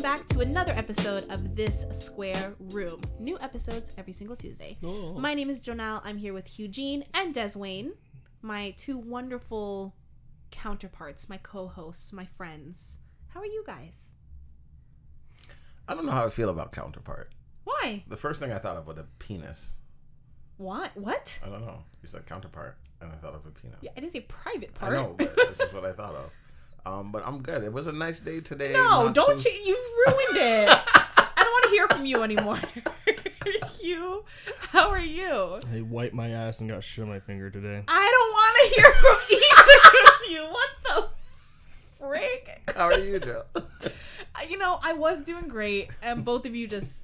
back to another episode of This Square Room. New episodes every single Tuesday. Oh. My name is Jonel. I'm here with Hugh-Gene and Des Wayne, my two wonderful counterparts, my co-hosts, my friends. How are you guys? I don't know how I feel about counterpart. Why? The first thing I thought of was a penis. What? I don't know. You said counterpart, and I thought of a penis. Yeah, I didn't say private part. I know, but this is what I thought of. But I'm good. It was a nice day today. No, don't you. You ruined it. I don't want to hear from you anymore. Hugh, how are you? I wiped my ass and got shit on my finger today. I don't want to hear from either of you. What the frig? How are you, Joe? I was doing great, and both of you just,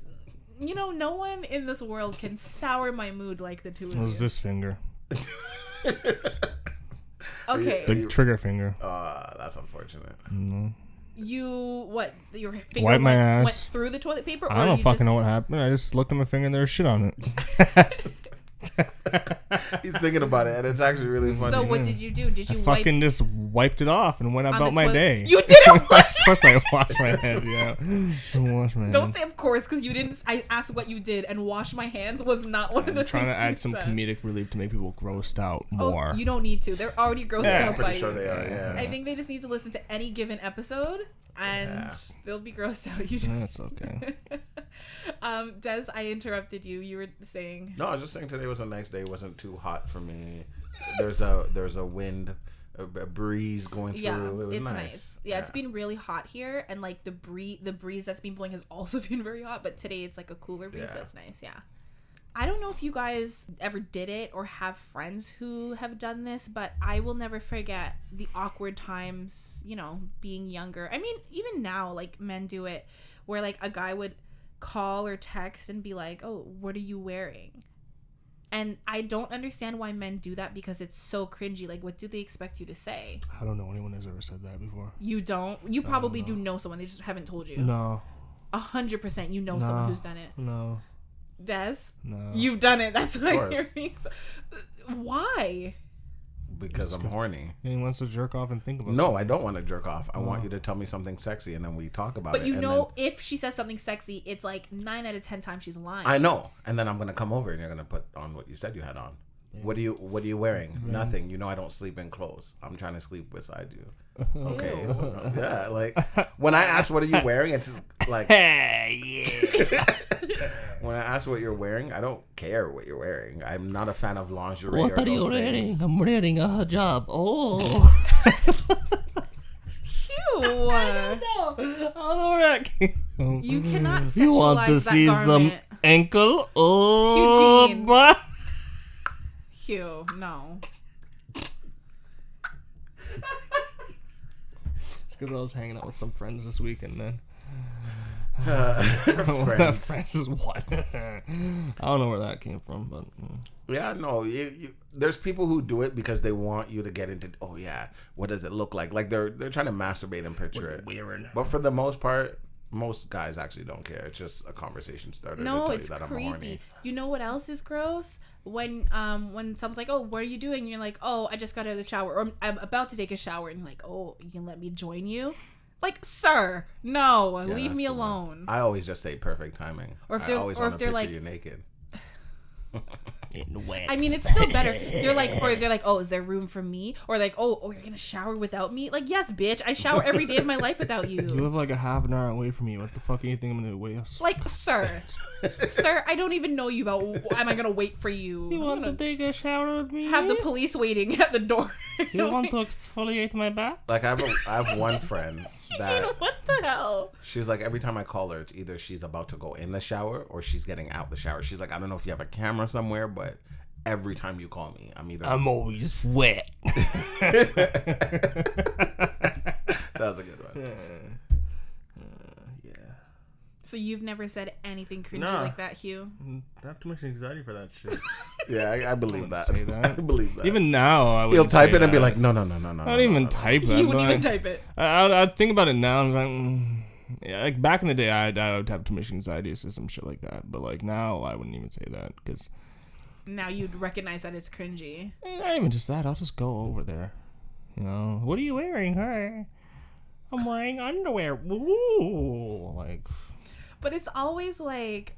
no one in this world can sour my mood like the two of you. It was this finger. Okay. Big trigger finger. That's unfortunate. Mm-hmm. Your finger went through the toilet paper? I don't fucking know what happened. I just looked at my finger and there was shit on it. He's thinking about it, and it's actually really funny. So what did you do? Did you fucking just wiped it off and went about my day? You didn't wash Of course I washed my hands, yeah. Don't say of course, because you didn't. I asked what you did, and wash my hands was not one of the things trying to add some said. Comedic relief to make people grossed out more. Oh, you don't need to. They're already grossed out by pretty sure they are, yeah. I think they just need to listen to any given episode, and they'll be grossed out. That's okay. Des, I interrupted you. You were saying. No, I was just saying today was a nice day. It wasn't too hot for me. There's a wind, a breeze going through. Yeah, it was it's nice. Yeah, it's been really hot here, and like the breeze that's been blowing has also been very hot. But today it's like a cooler breeze, so it's nice. Yeah. I don't know if you guys ever did it or have friends who have done this, but I will never forget the awkward times, being younger. I mean, even now, like, men do it where, like, a guy would call or text and be like, oh, what are you wearing? And I don't understand why men do that because it's so cringy. Like, what do they expect you to say? I don't know anyone who's ever said that before. You don't? You probably do know someone. They just haven't told you. No. 100% you know someone who's done it. No. Des? No. You've done it. That's what I'm hearing. Why? Because I'm horny. He wants to jerk off and think about it. No, I don't want to jerk off. I want you to tell me something sexy and then we talk about it. But if she says something sexy, it's like 9 out of 10 times she's lying. I know. And then I'm going to come over and you're going to put on what you said you had on. Yeah. What are you wearing? Yeah. Nothing. I don't sleep in clothes. I'm trying to sleep beside you. Okay. So, yeah, like when I ask what are you wearing, it's like when I ask what you're wearing, I don't care what you're wearing. I'm not a fan of lingerie. What are you wearing? I'm wearing a hijab. Oh. Ew. I don't know where that came from. You cannot sexualize You want to see garment. some ankle? Oh, Hugh-Gene. but Hugh, no. It's because I was hanging out with some friends this weekend, man. Friends is what? I don't know where that came from, but yeah, no. There's people who do it because they want you to get into. Oh yeah, what does it look like? Like they're trying to masturbate and picture it. Weird. But for the most part, most guys actually don't care. It's just a conversation starter. No, to tell it's you that creepy. I'm horny. You know what else is gross? When someone's like, oh, what are you doing? And you're like, oh, I just got out of the shower, or I'm about to take a shower, and you're like, oh, you can let me join you. Like, sir, no, leave me alone. I always just say perfect timing. Or if they're like, you naked. I mean, it's still better. They're like, oh, is there room for me? Or like, oh, you're gonna shower without me? Like, yes, bitch, I shower every day of my life without you. You live like a half an hour away from me. What the fuck do you think I'm gonna wait? Like, sir, I don't even know you. Am I gonna wait for you? You want to take a shower with me? Have the police waiting at the door. You want to exfoliate my back? Like I have one friend that what the hell? She's like, every time I call her, it's either she's about to go in the shower or she's getting out the shower. She's like, I don't know if you have a camera somewhere, but every time you call me, I'm always wet. That was a good one. Yeah. So you've never said anything cringy like that, Hugh? I have too much anxiety for that shit. Yeah, I believe that. I believe that. Even now, I would. He'll type it and be like, no. I don't even type it. You wouldn't even type it. I'd think about it now. I'm like, yeah, like back in the day, I would have too much anxiety to some shit like that. But like now, I wouldn't even say that because now you'd recognize that it's cringy. Not even just that. I'll just go over there. What are you wearing? Hi. I'm wearing underwear. Woo! Like, but it's always like,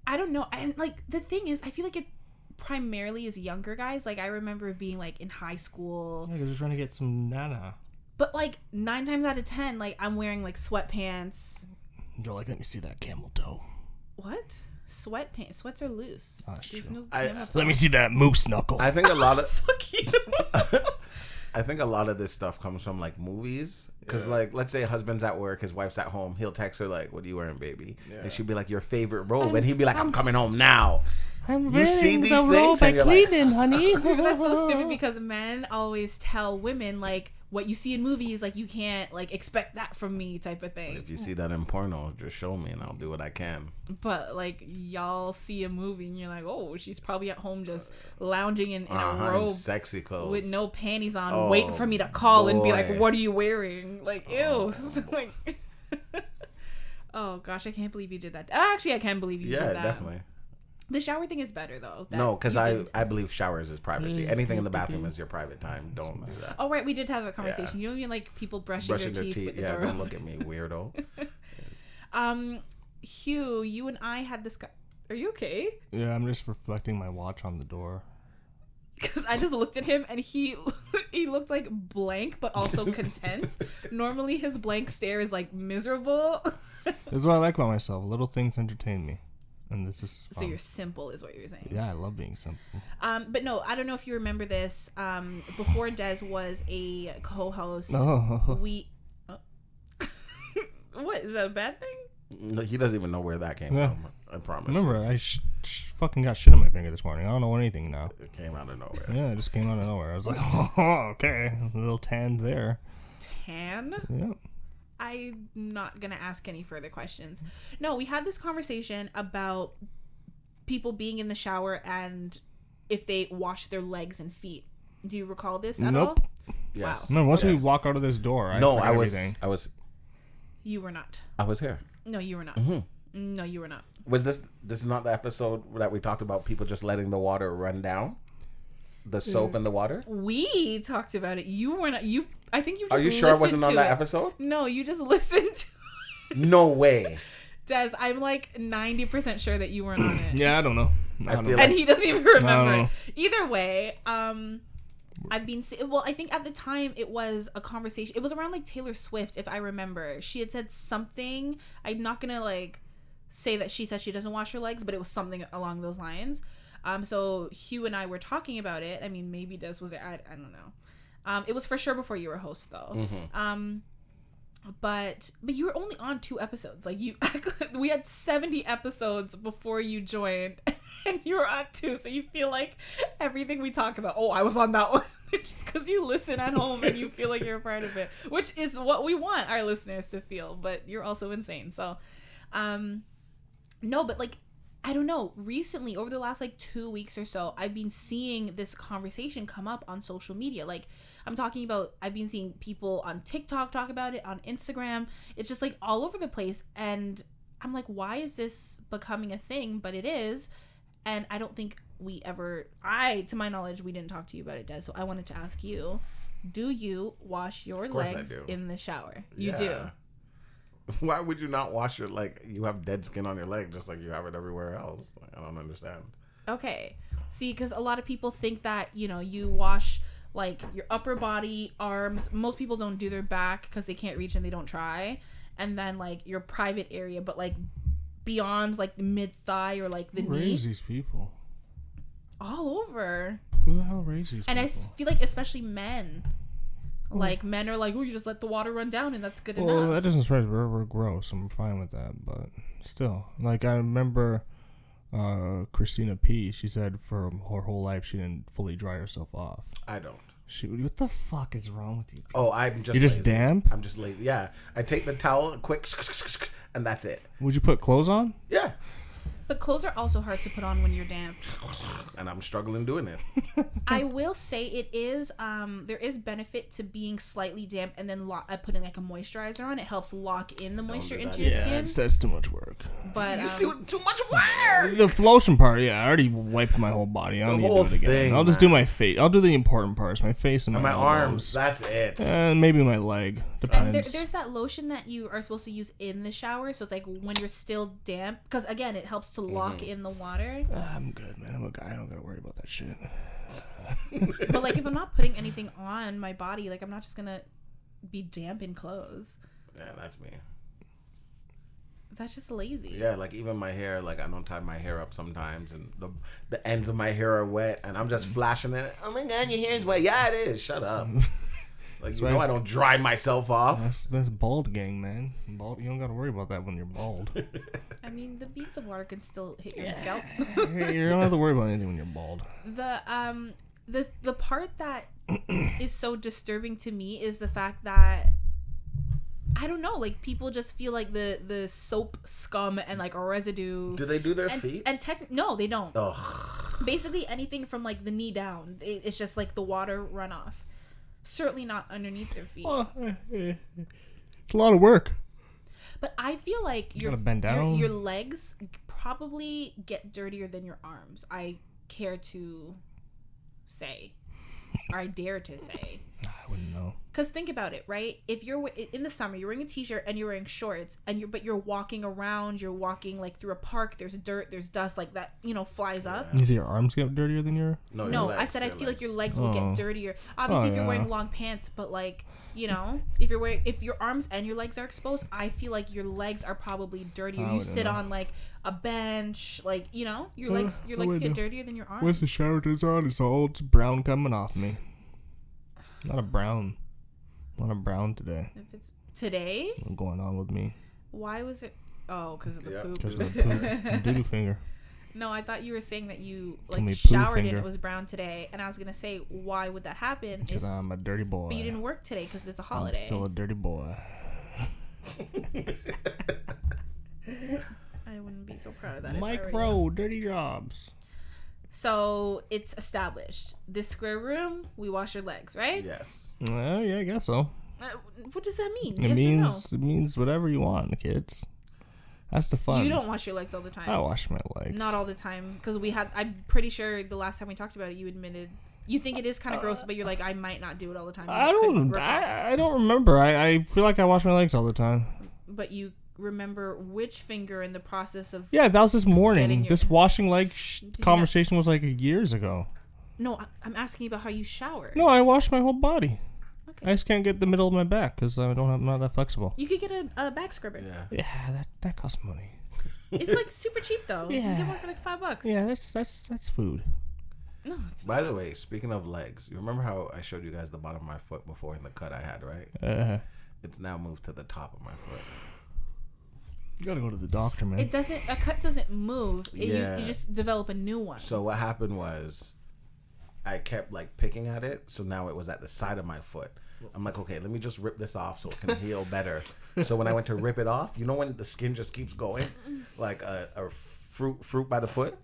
I don't know. And like the thing is, I feel like it primarily is younger guys. Like I remember being like in high school. Yeah, because they're trying to get some nana. But like 9 times out of 10, like I'm wearing like sweatpants. They're like, let me see that camel toe. What? Sweatpants? Sweats are loose. Oh, There's true. no camel toe. Let me see that moose knuckle. I think a lot of Fuck you. I think a lot of this stuff comes from like movies, because like let's say husband's at work, his wife's at home, he'll text her like, "What are you wearing, baby?" And she'll be like, "Your favorite robe," and he'd be like, "I'm coming home now." You see these things and you're like, honey. That's so stupid because men always tell women like, what you see in movies, like you can't like expect that from me type of thing. If you see that in porno, just show me and I'll do what I can. But like y'all see a movie and you're like, oh, she's probably at home just lounging in a robe, sexy clothes with no panties on, waiting for me to call and be like, what are you wearing? Like, ew. Like, oh gosh, I can't believe you did that. Actually, I can't believe you did that. Yeah, definitely. The shower thing is better though. No, because I believe showers is privacy. Anything in the bathroom is your private time. Don't do that. Oh right, we did have a conversation. Yeah. You know, you like people brushing their teeth with the door don't look at me, weirdo. Hugh, you and I had this. Are you okay? Yeah, I'm just reflecting my watch on the door. Because I just looked at him and he looked like blank, but also content. Normally his blank stare is like miserable. That's what I like about myself. Little things entertain me. And this is fun. So you're simple is what you're saying. Yeah, I love being simple. But no, I don't know if you remember this. Before Des was a co-host, we what, is that a bad thing? No, he doesn't even know where that came from. I promise. Remember, I fucking got shit on my finger this morning. I don't know anything now. It came out of nowhere. Yeah, it just came out of nowhere. I was like, oh, okay, a little tan there. Tan? Yeah. I'm not going to ask any further questions. No, we had this conversation about people being in the shower and if they wash their legs and feet. Do you recall this at all? Yes. Wow. No, once we walk out of this door, I was. You were not. I was here. No, you were not. Mm-hmm. No, you were not. Was this is not the episode that we talked about people just letting the water run down? The soap and the water? We talked about it. You were not. I think you just. Are you sure I wasn't on that episode? No, you just listened to it. No way. Des, I'm like 90% sure that you weren't on it. Yeah, I don't know. And he doesn't even remember. Either way, I've been. Well, I think at the time it was a conversation. It was around like Taylor Swift, if I remember. She had said something. I'm not gonna like say that she said she doesn't wash her legs, but it was something along those lines. So Hugh and I were talking about it. I mean, maybe Des was. I don't know. It was for sure before you were a host, though. Mm-hmm. But you were only on 2 episodes. Like we had 70 episodes before you joined, and you were on 2. So you feel like everything we talk about. Oh, I was on that one. Just because you listen at home and you feel like you're a part of it, which is what we want our listeners to feel. But you're also insane. So, no, but like. I don't know, recently, over the last like 2 weeks or so, I've been seeing this conversation come up on social media. Like, I'm talking about, I've been seeing people on TikTok talk about it, on Instagram. It's just like all over the place. And I'm like, why is this becoming a thing? But it is. And I don't think to my knowledge, we didn't talk to you about it, Des. So I wanted to ask you, do you wash your legs in the shower? You do. Why would you not wash your, like, you have dead skin on your leg just like you have it everywhere else? Like, I don't understand. Okay. See, because a lot of people think that, you wash, like, your upper body, arms. Most people don't do their back because they can't reach and they don't try. And then, like, your private area, but, like, beyond, like, the mid-thigh or, like, the knee. Who raised these people? All over. Who the hell raised these people? And I feel like especially men. Like, men are like, oh, you just let the water run down and that's good enough. Well, that doesn't surprise me. We're gross. I'm fine with that. But still, like, I remember Christina P. She said for her whole life she didn't fully dry herself off. I don't. What the fuck is wrong with you? Oh, I'm just You're lazy. Just damp? I'm just lazy. Yeah. I take the towel, quick, and that's it. Would you put clothes on? Yeah. But clothes are also hard to put on when you're damp. And I'm struggling doing it. I will say it is, there is benefit to being slightly damp and then putting like a moisturizer on. It helps lock in the moisture into your skin. That's too much work. But You see what, too much work. The lotion part, I already wiped my whole body. I don't need to do it again. Thing, I'll just do my face. I'll do the important parts, my face and my elbows. arms. That's it. And maybe my leg. Depends. And there's that lotion that you are supposed to use in the shower, so it's like when you're still damp, because again, it helps to lock in the water. I'm good, man. I'm a guy. I don't gotta worry about that shit. But like, if I'm not putting anything on my body, like I'm not just gonna be damp in clothes. Yeah, that's me. That's just lazy. Yeah, like even my hair, like I don't tie my hair up sometimes, and the ends of my hair are wet, and I'm just flashing it. Oh my god, your hair's wet. Yeah, it is. Shut up. Like, you know I don't dry myself off. That's bald gang, man. Bald, you don't gotta worry about that when you're bald. I mean, the beads of water can still hit your scalp. You don't have to worry about anything when you're bald. The part that is so disturbing to me is the fact that I don't know, like people just feel like the soap scum and like a residue. Do they do their feet? And no, they don't. Ugh. Basically anything from like the knee down, it's just like the water runoff. Certainly not underneath their feet. Well, it's a lot of work. But I feel like your legs probably get dirtier than your arms. I care to say, or I dare to say. I wouldn't know. Because think about it, right? If you're in the summer, you're wearing a t-shirt and you're wearing shorts, but you're walking around, you're walking like through a park. There's dirt, there's dust, like that, flies up. You see your arms get dirtier than your? No, I said I feel like your legs will get dirtier. Obviously, if you're wearing long pants, but like if your arms and your legs are exposed, I feel like your legs are probably dirtier. You sit on like a bench, like your legs get dirtier than your arms. Once the shower turns on, it's brown coming off me. Not a brown today. If it's today, what's going on with me? Why was it? Oh, because of the poop. Because of the poop. Doo-doo finger. No, I thought you were saying that you showered and it was brown today, and I was gonna say, why would that happen? Because I'm a dirty boy. But you didn't work today because it's a holiday. I'm still a dirty boy. I wouldn't be so proud of that. Micro dirty jobs. So it's established. This square room, we wash your legs, right? Yes. Well, yeah, I guess so. What does that mean? It means whatever you want, kids. That's the fun. You don't wash your legs all the time. I wash my legs. Not all the time, because I'm pretty sure the last time we talked about it, you admitted you think it is kind of gross, but you're like, I might not do it all the time. I don't remember. I feel like I wash my legs all the time. But you remember which finger in the process of? Yeah, that was this morning. This washing leg conversation was like years ago. No, I'm asking about how you shower. No, I wash my whole body. Okay. I just can't get the middle of my back because I'm not that flexible. You could get a back scrubber. Yeah, that costs money. It's like super cheap though. Yeah. You can get one for like $5. Yeah, that's food. No, it's By the way, speaking of legs, you remember how I showed you guys the bottom of my foot before in the cut I had, right? It's now moved to the top of my foot. You gotta go to the doctor, man. A cut doesn't move. You just develop a new one. So what happened was I kept like picking at it. So now it was at the side of my foot. I'm like, okay, let me just rip this off so it can heal better. So when I went to rip it off, when the skin just keeps going, like a fruit by the foot,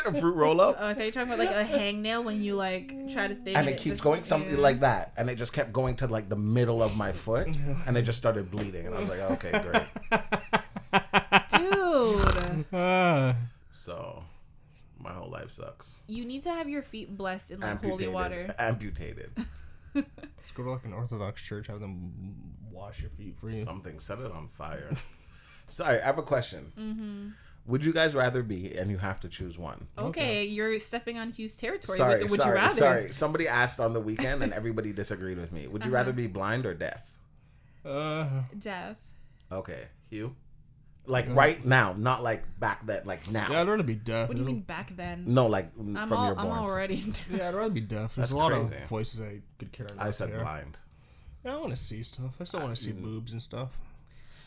a fruit roll up. Oh, I thought you were talking about like a hangnail when you like try to think. And it keeps going something like that, and it just kept going to like the middle of my foot, and it just started bleeding, and I was like, okay, great, dude. So my whole life sucks. You need to have your feet blessed in like holy water. Amputated. Let's go to like an Orthodox church, have them wash your feet for you. Something, set it on fire. Sorry, I have a question. Mm-hmm. Would you guys rather be, and you have to choose one? Okay. You're stepping on Hugh's territory. Sorry, would you rather? Somebody asked on the weekend, and everybody disagreed with me. Would you rather be blind or deaf? Deaf. Okay, Hugh. Like right now, not like back then, like now. Yeah, I'd rather be deaf. What do you mean back then? No, like from your born. I'm already. Yeah, I'd rather be deaf. There's a lot of voices I could care about. I said blind. Yeah, I want to see stuff. I still want to see boobs and stuff.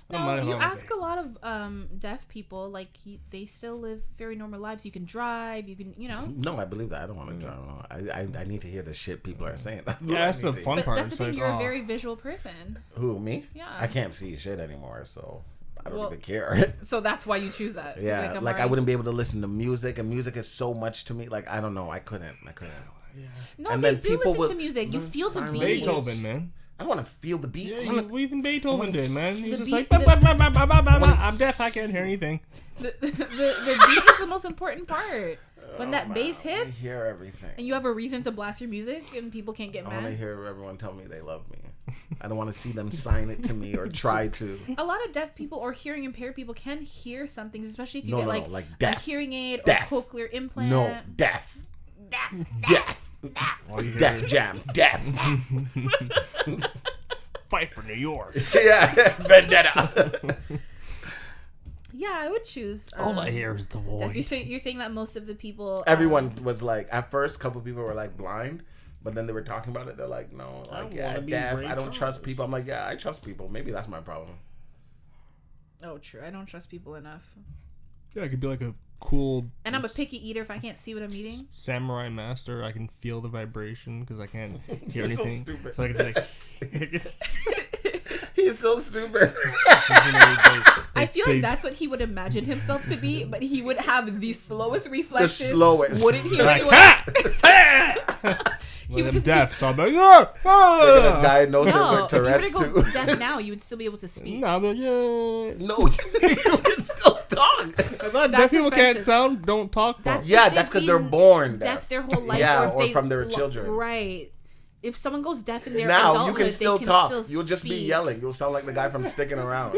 No, you ask a lot of deaf people, like they still live very normal lives. You can drive, you can, No, I believe that. I don't want to drive. I need to hear the shit people are saying. Yeah, that's the fun part. That's the thing. You're a very visual person. Who, me? Yeah. I can't see shit anymore, so I don't even care. So that's why you choose that. Yeah, like I wouldn't be able to listen to music, and music is so much to me. Like I don't know, I couldn't. Yeah. No, and they then do listen to music. You feel the beat. Beethoven, man. I don't want to feel the beat. Yeah, even Beethoven did, man. He's just like, I'm deaf, I can't hear anything. The beat is the most important part. When that bass hits, I hear everything. And you have a reason to blast your music, and people can't get mad. I want to hear everyone tell me they love me. I don't want to see them sign it to me or try to. A lot of deaf people or hearing impaired people can hear some things, especially if you get like deaf. a hearing aid Deaf. or cochlear implant. No, deaf. Deaf Jam. Deaf. Fight for New York. Yeah, Vendetta. Yeah, I would choose. All I hear is the voice. You're saying that most of the people. Everyone was like, at first, a couple people were like blind, but then they were talking about it. They're like, no, like deaf. I don't trust people. I'm like, yeah, I trust people. Maybe that's my problem. Oh, true. I don't trust people enough. Yeah, I could be like a cool. And I'm a picky eater if I can't see what I'm eating. Samurai master. I can feel the vibration because I can't hear You're anything. So stupid. So I can just He's so stupid. I feel like that's what he would imagine himself to be, but he would have the slowest reflexes. The slowest. Wouldn't hear like, anyone. He was deaf, so I'm like, yeah. They're gonna diagnose him with Tourette's if you were to too. go deaf now, you would still be able to speak. No, I'm like, yeah. No, you can still talk. I thought deaf people can't don't talk. That's because they're born deaf their whole life. Yeah, or if from their children. Right. If someone goes deaf in their now adulthood, you can still talk. You'll speak. just be yelling. You'll sound like the guy from Sticking Around.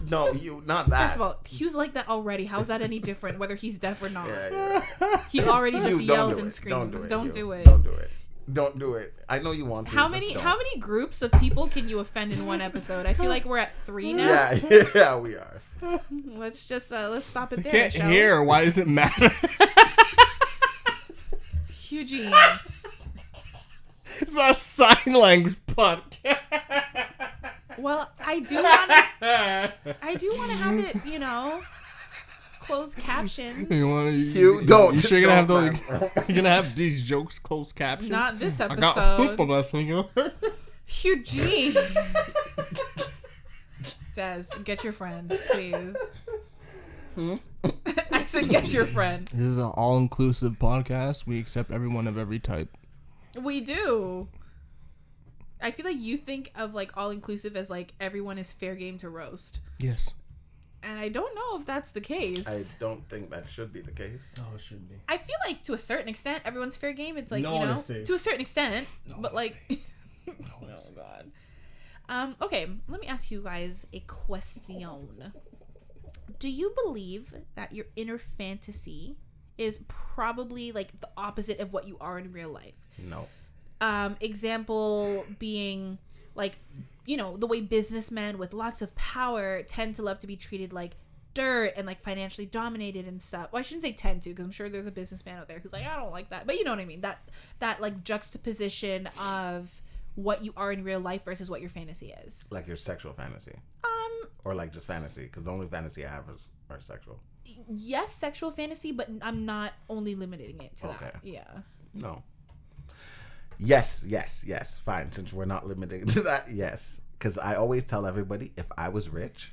No, you not that. First of all, Hugh's like that already. How's that any different? Whether he's deaf or not, Yeah. he already just yells and screams. screams. Don't do it. Don't do it. Don't do it. I know you want to. How many groups of people can you offend in one episode? I feel like we're at 3 now. Yeah, we are. Let's stop it there. Can't hear. Why does it matter? Hugh-Gene. It's a sign language podcast. Well, I do want to have it, closed caption. Hugh, don't. You sure you're gonna have you're gonna have these jokes closed caption? Not this episode. I got poop on my finger. Hugh-Gene. Des, get your friend, please. I said get your friend. This is an all-inclusive podcast. We accept everyone of every type. We do. I feel like you think of like all-inclusive as like everyone is fair game to roast. Yes. And I don't know if that's the case. I don't think that should be the case. Oh, it should be. I feel like to a certain extent, everyone's fair game. It's like, no, to a certain extent. But like, oh God. Okay, let me ask you guys a question. Do you believe that your inner fantasy is probably like the opposite of what you are in real life? No. Example being like, the way businessmen with lots of power tend to love to be treated like dirt and like financially dominated and stuff. Well, I shouldn't say tend to, because I'm sure there's a businessman out there who's like, I don't like that. But you know what I mean? That like juxtaposition of what you are in real life versus what your fantasy is. Like your sexual fantasy. Or like just fantasy, because the only fantasy I have are sexual. Yes, sexual fantasy, but I'm not only limiting it to that. Yeah. No. Yes. Fine. Since we're not limiting to that, yes. Because I always tell everybody, if I was rich,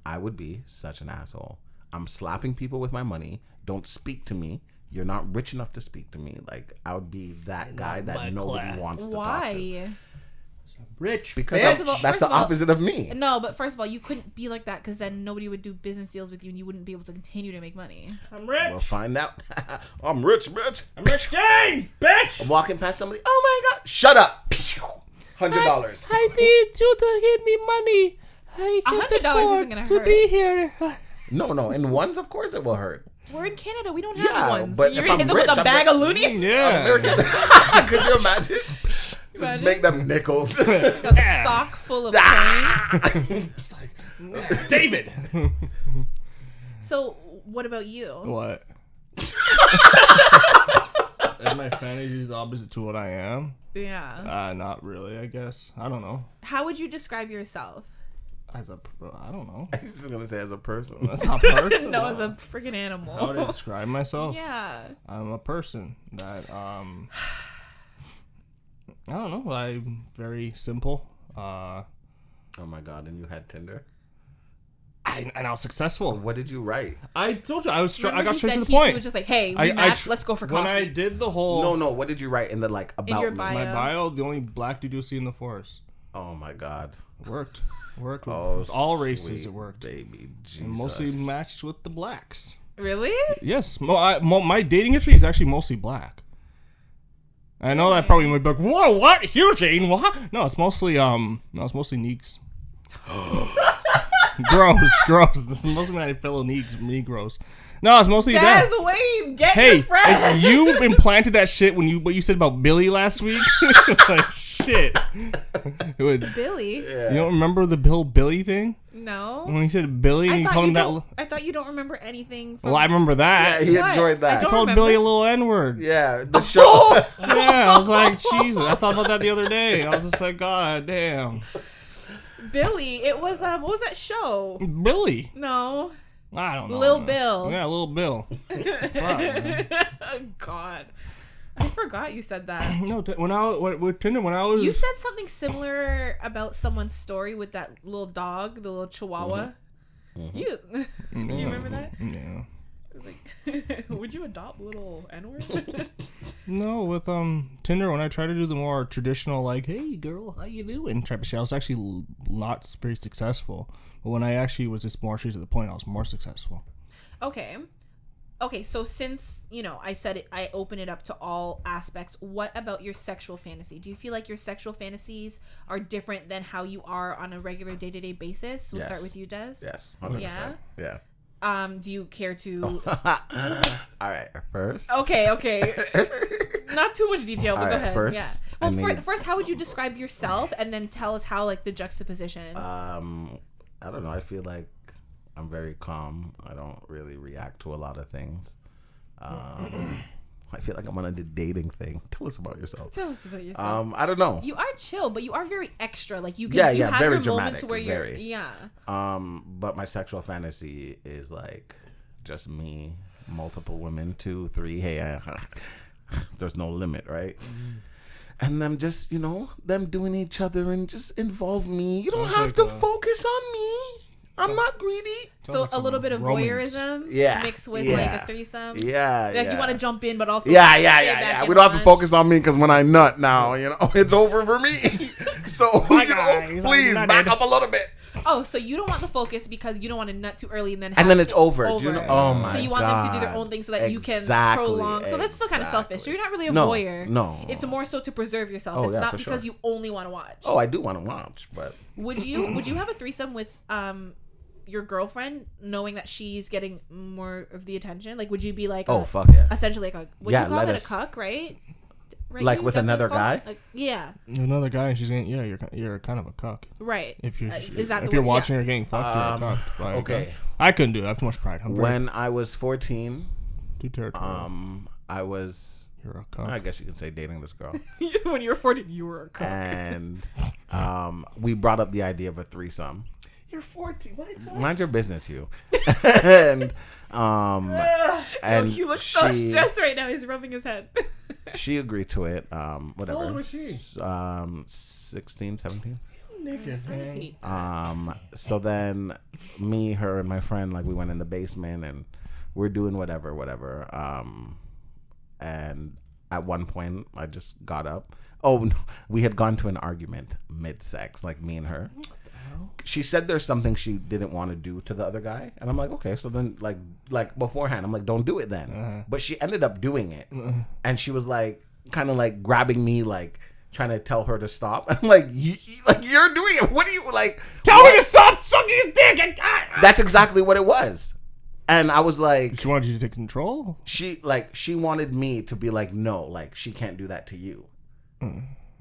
I would be such an asshole. I'm slapping people with my money. Don't speak to me. You're not rich enough to speak to me. Like, I would be that guy that nobody wants to talk to. Why? Rich. Because that's the opposite of me. No, but first of all, you couldn't be like that, because then nobody would do business deals with you and you wouldn't be able to continue to make money. I'm rich. We'll find out. I'm rich, bitch. I'm Rich James, bitch. I'm walking past somebody. Oh my God. Shut up. $100. I need you to give me money. $100 isn't going to hurt. Be here. No. In ones, of course it will hurt. We're in Canada. We don't have ones. But You're if going to hit them with a bag of loonies? Yeah. Could you imagine? Just make them nickels. A sock full of coins. Just like, David. So, what about you? What? Is my fantasy opposite to what I am? Yeah. Not really, I guess. I don't know. How would you describe yourself? I don't know. I was just going to say as a person. That's not person. No, as a freaking animal. How would I describe myself? Yeah. I'm a person that, I don't know. I'm very simple. Oh my God, and you had Tinder? and I was successful. What did you write? I told you I was. I got straight to the He point. was just like, "Hey, we matched. Let's go for coffee." When I did the whole No. What did you write in the like about in your me? bio? my bio, the only black dude you'll see in the forest. Oh my God. Worked. Oh, with all races, sweet it worked. Baby, Jesus. And mostly matched with the blacks. Really? Yes, my dating history is actually mostly black. I know that probably might be like, whoa, what, Hugh-Gene, what? No, it's mostly neeks. gross. This is mostly my fellow Negroes. No, it's mostly that. Wait, get Hey, your friend. you implanted that shit when what you said about Billy last week. Like shit. Billy? Yeah. You don't remember the Billy thing? No. When he said Billy and you called him that. I thought you don't remember anything. From... Well, I remember that. Yeah, he What? enjoyed that. I don't Called remember. Billy a little N-word. Yeah, the show. Yeah, I was like, Jesus. I thought about that the other day. I was just like, God damn. Billy. It was what was that show? Billy. No. I don't know. Lil Bill. Yeah, Lil Bill. Fuck, man. God. I forgot you said that. No, with Tinder, when I was... You said something similar about someone's story with that little dog, the little chihuahua. Mm-hmm. You do you remember that? Yeah. It was like, would you adopt little N-word? No, with Tinder, when I try to do the more traditional, like, hey, girl, how you doing type of shit, I was actually not very successful. But when I actually was just more straight to the point, I was more successful. Okay, so since, I said it, I open it up to all aspects. What about your sexual fantasy? Do you feel like your sexual fantasies are different than how you are on a regular day-to-day basis? We'll start with you, Des. Yes, 100%. Yeah. Do you care to... All right, first. Okay. Not too much detail, but All go right, ahead. first, Yeah. Well, first, how would you describe yourself, and then tell us how, like, the juxtaposition. I don't know. I feel like I'm very calm. I don't really react to a lot of things. I feel like I'm on a dating thing. Tell us about yourself. Tell us about yourself. I don't know. You are chill, but you are very extra. Like you can, you have very your dramatic, moments where you're, very. yeah. But my sexual fantasy is like just me, multiple women, 2, 3. Hey, there's no limit, right? And them just, them doing each other and just involve me. You don't have to focus on me. I'm not greedy. So like a little bit of voyeurism, mixed with like a threesome. Yeah, like you want to jump in, but also yeah. We don't have to focus on me because when I nut now, it's over for me. So please back up a little bit. Oh, so you don't want the focus because you don't want to nut too early and then it's over. Do you know? Oh my god. So you want them to do their own thing so that you can prolong. So that's still kind of selfish. So you're not really a voyeur. No. It's more so to preserve yourself. It's not because you only want to watch. Oh, I do want to watch, but would you have a threesome with your girlfriend, knowing that she's getting more of the attention? Like, would you be like, fuck yeah, essentially like a, would you call it a cuck, right? Like with another guy? Like, yeah. Another guy, and she's getting, you're kind of a cuck. Right. If you're is that if you're watching her getting fucked, you're a cuck. Okay. I couldn't do it. I have too much pride. When I was 14, too territorial. I was. You're a cuck. I guess you can say dating this girl. When you were 14, you were a cuck. And we brought up the idea of a threesome. You're 14. What? Mind your business, Hugh. and Hugh looks so stressed right now. He's rubbing his head. She agreed to it. Whatever. How old was she? 16, 17. Niggas, man. So then me, her, and my friend, like, we went in the basement and we're doing whatever. And at one point I just got up. Oh, no, we had gone to an argument mid-sex, like me and her. She said there's something she didn't want to do to the other guy, and I'm like, okay, so then like beforehand, I'm like, don't do it then. But she ended up doing it, and she was like, kind of like grabbing me, like trying to tell her to stop. I'm like, you're doing it. What do you like? Tell me to stop sucking his dick. That's exactly what it was, and I was like, she wanted you to take control. She wanted me to be like, no, like she can't do that to you.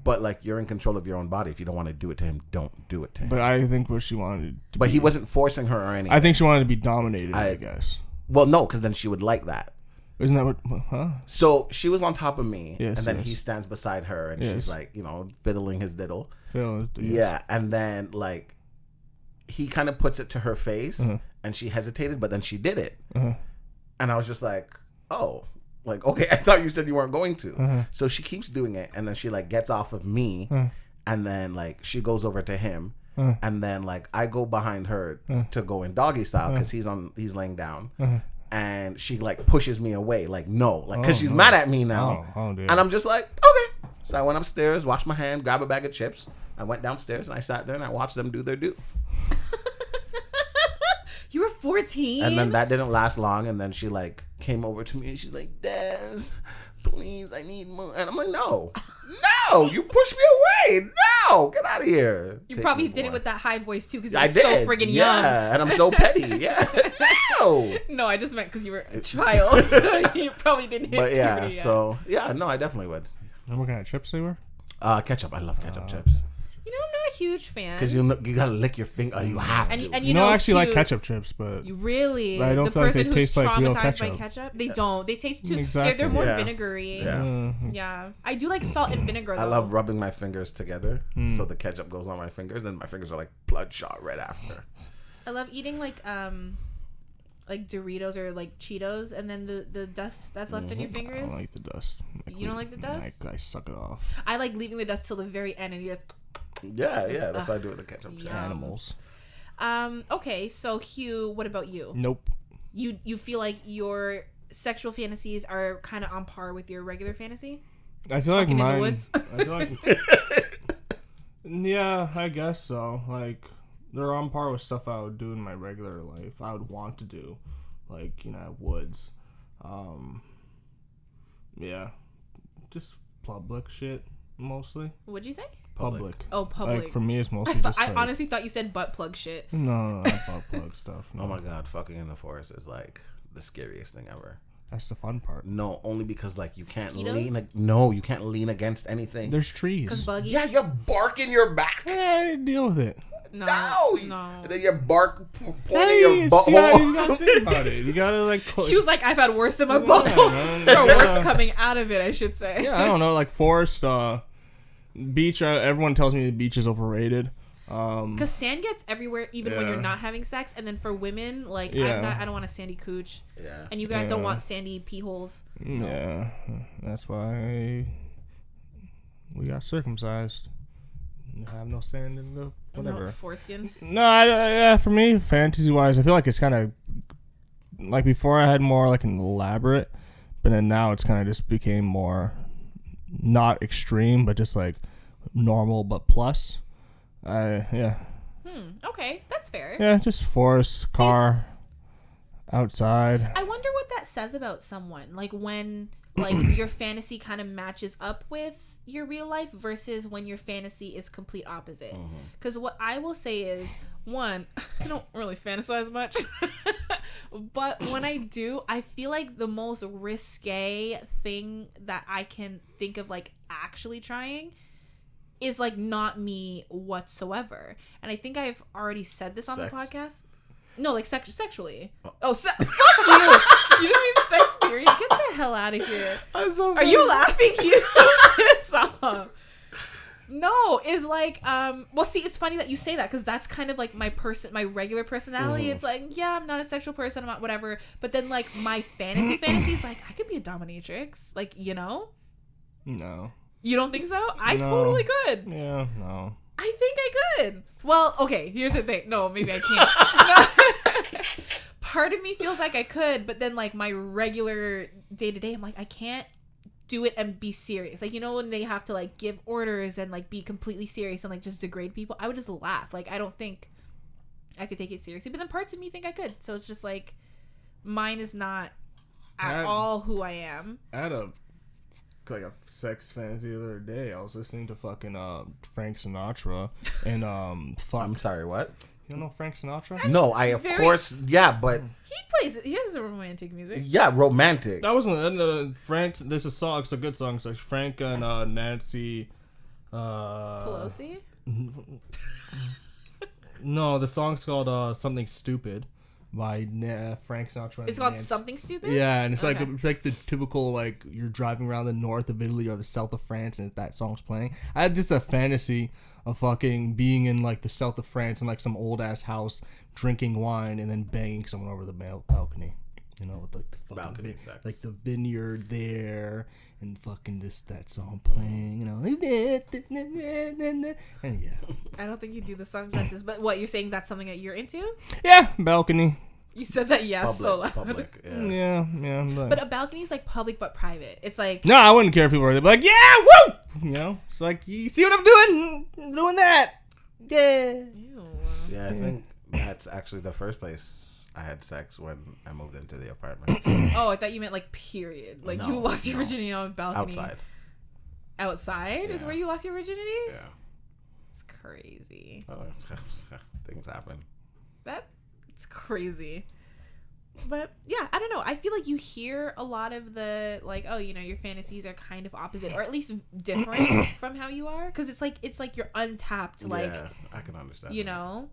But like, you're in control of your own body. If you don't want to do it to him, don't do it to him. But I think what she wanted to But he wasn't forcing her or anything. I think she wanted to be dominated, I guess. Well, no, because then she would like that. Isn't that what, huh? So she was on top of me, yes, and then he stands beside her, and she's like, fiddling his diddle. Yeah, and then like, he kind of puts it to her face, and she hesitated, but then she did it. And I was just like, oh. Like, okay, I thought you said you weren't going to. So she keeps doing it, and then she like gets off of me, and then like she goes over to him, and then like I go behind her to go in doggy style because he's laying down, and she like pushes me away, like no, like because she's mad at me now, and I'm just like okay. So I went upstairs, washed my hand, grabbed a bag of chips. I went downstairs and I sat there and I watched them do their do. You were 14? And then that didn't last long. And then she like came over to me and she's like, Des, please, I need more. And I'm like, no, you pushed me away. No, get out of here. You probably did it with that high voice too because you were so friggin' young. Yeah, and I'm so petty. Yeah. No. No, I just meant because you were a child. You probably didn't hit puberty yet. So, yeah, no, I definitely would. And what kind of chips they were? Ketchup. I love ketchup chips. You know, I'm not a huge fan. Because you gotta lick your finger. You have to. And you know, I actually like ketchup chips, but you really I don't the feel like person they who's taste like real traumatized by ketchup. ketchup, they don't. They taste too. Exactly. They're more vinegary. Yeah. I do like salt and vinegar. Though. I love rubbing my fingers together, so the ketchup goes on my fingers, and my fingers are like bloodshot right after. I love eating like Doritos or like Cheetos, and then the dust that's left on your fingers. I don't like the dust. You don't like the dust? I suck it off. I like leaving the dust till the very end, and you just. Yeah, that's what I do with the ketchup. Animals. Okay, so Hugh, what about you? Nope. You feel like your sexual fantasies are kind of on par with your regular fantasy? I feel like mine. In the woods? I feel like. Yeah, I guess so. Like they're on par with stuff I would do in my regular life. I would want to do, like woods. Yeah, just public shit mostly. What'd you say? Public. Oh, public. Like for me, it's mostly. I honestly thought you said butt plug shit. No, not butt plug stuff. No. Oh my god, fucking in the forest is like the scariest thing ever. That's the fun part. No, only because like you can't Mosquitoes? you can't lean against anything. There's trees. 'Cause buggies. Yeah, you bark in your back. Hey, deal with it. No. And then your bark pointing Hey, your butthole. you gotta think about it. You gotta like. He was like, I've had worse in my butthole. Or worse coming out of it, I should say. Yeah, I don't know. Like forest, beach. Everyone tells me the beach is overrated. Because sand gets everywhere, even when you're not having sex. And then for women, like I don't want a sandy cooch. Yeah. And you guys don't want sandy pee holes. Yeah, that's why we got circumcised. Have no sand in the whatever. No foreskin. No, for me, fantasy wise, I feel like it's kind of like before I had more like an elaborate, but then now it's kind of just became more not extreme, but just like normal but plus. Yeah. Okay, that's fair. Yeah, just forest, car, outside. I wonder what that says about someone. Like when like your fantasy kind of matches up with your real life versus when your fantasy is complete opposite. Because what I will say is, one, I don't really fantasize much. But when I do, I feel like the most risque thing that I can think of like actually trying is like not me whatsoever. And I think I've already said this on the podcast. No, like sexually. Fuck you. You just mean sex period. Get the hell out of here. Are you laughing? You stop. No, is like well, see, it's funny that you say that because that's kind of like my regular personality. It's like, yeah, I'm not a sexual person, I'm not whatever. But then like my fantasy is like I could be a dominatrix, like, you know? No. You don't think so? I totally could. Yeah, no. I think I could. Well, okay, here's the thing. No, maybe I can't. Part of me feels like I could, but then like my regular day-to-day, I'm like, I can't do it and be serious. Like, you know, when they have to like give orders and like be completely serious and like just degrade people, I would just laugh. Like, I don't think I could take it seriously. But then parts of me think I could. So it's just like, mine is not at all who I am. I had a sex fantasy the other day. I was listening to fucking Frank Sinatra and I'm sorry, what? You don't know Frank Sinatra? No, of course, yeah, but He has a romantic music. Yeah, romantic. That wasn't Frank. This is a song. It's a good song. It's like Frank and Nancy Pelosi. No, the song's called Something Stupid by Frank Sinatra. It's called Something Stupid? Yeah, and it's like the typical, like, you're driving around the north of Italy or the south of France and that song's playing. I had just a fantasy of fucking being in, like, the south of France in, like, some old-ass house, drinking wine, and then banging someone over the balcony. You know, with like the fucking balcony sex. like the vineyard there, and fucking that song playing. You know, and yeah. I don't think you do the song justice, but what you're saying that's something that you're into? Yeah, balcony. You said that so loud. Public, Yeah. But a balcony is like public but private. It's like no, I wouldn't care if people were. They'd be like, yeah, woo. You know, it's like you see what I'm doing? I'm doing that. Yeah. Ew. Yeah, I think that's actually the first place I had sex when I moved into the apartment. Oh, I thought you meant like period. Like No, you lost your no. virginity on a balcony. Outside is Yeah. where you lost your virginity? Yeah. It's crazy. Things happen. It's crazy. But yeah, I don't know. I feel like you hear a lot of the like, oh, you know, your fantasies are kind of opposite, or at least different from how you are, because it's like you're untapped, like Yeah, I can understand. you that. know.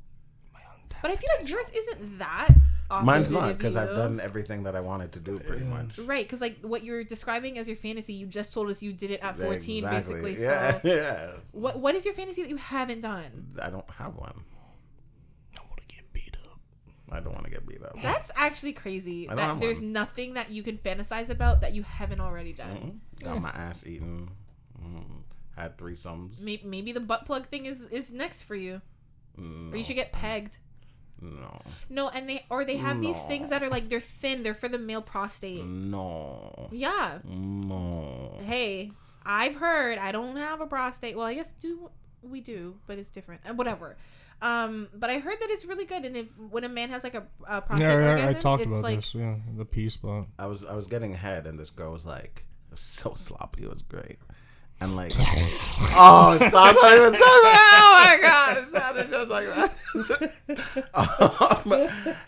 But I feel like yours isn't that opposite. Mine's not, of because you. I've done everything that I wanted to do pretty much. Right, because like what you're describing as your fantasy, you just told us you did it at 14, Exactly. basically. Yeah, So yeah. what is your fantasy that you haven't done? I don't have one. I want to get beat up. I don't want to get beat up. That's actually crazy. I don't That have there's one. nothing that you can fantasize about that you haven't already done. Got my ass eaten. Had threesomes. Maybe the butt plug thing is next for you, or you should get pegged. No, and they have these things that are like they're thin. They're for the male prostate. No. Yeah. No. Hey, I've heard. I don't have a prostate. Well, I guess we do, but it's different. Whatever. But I heard that it's really good, and when a man has like a prostate orgasm, I talked it's about like, this. Yeah, the pee spot. I was getting head, and this girl was like, it was so sloppy. It was great. And like, oh, stop! Oh my god, it sounded just like that.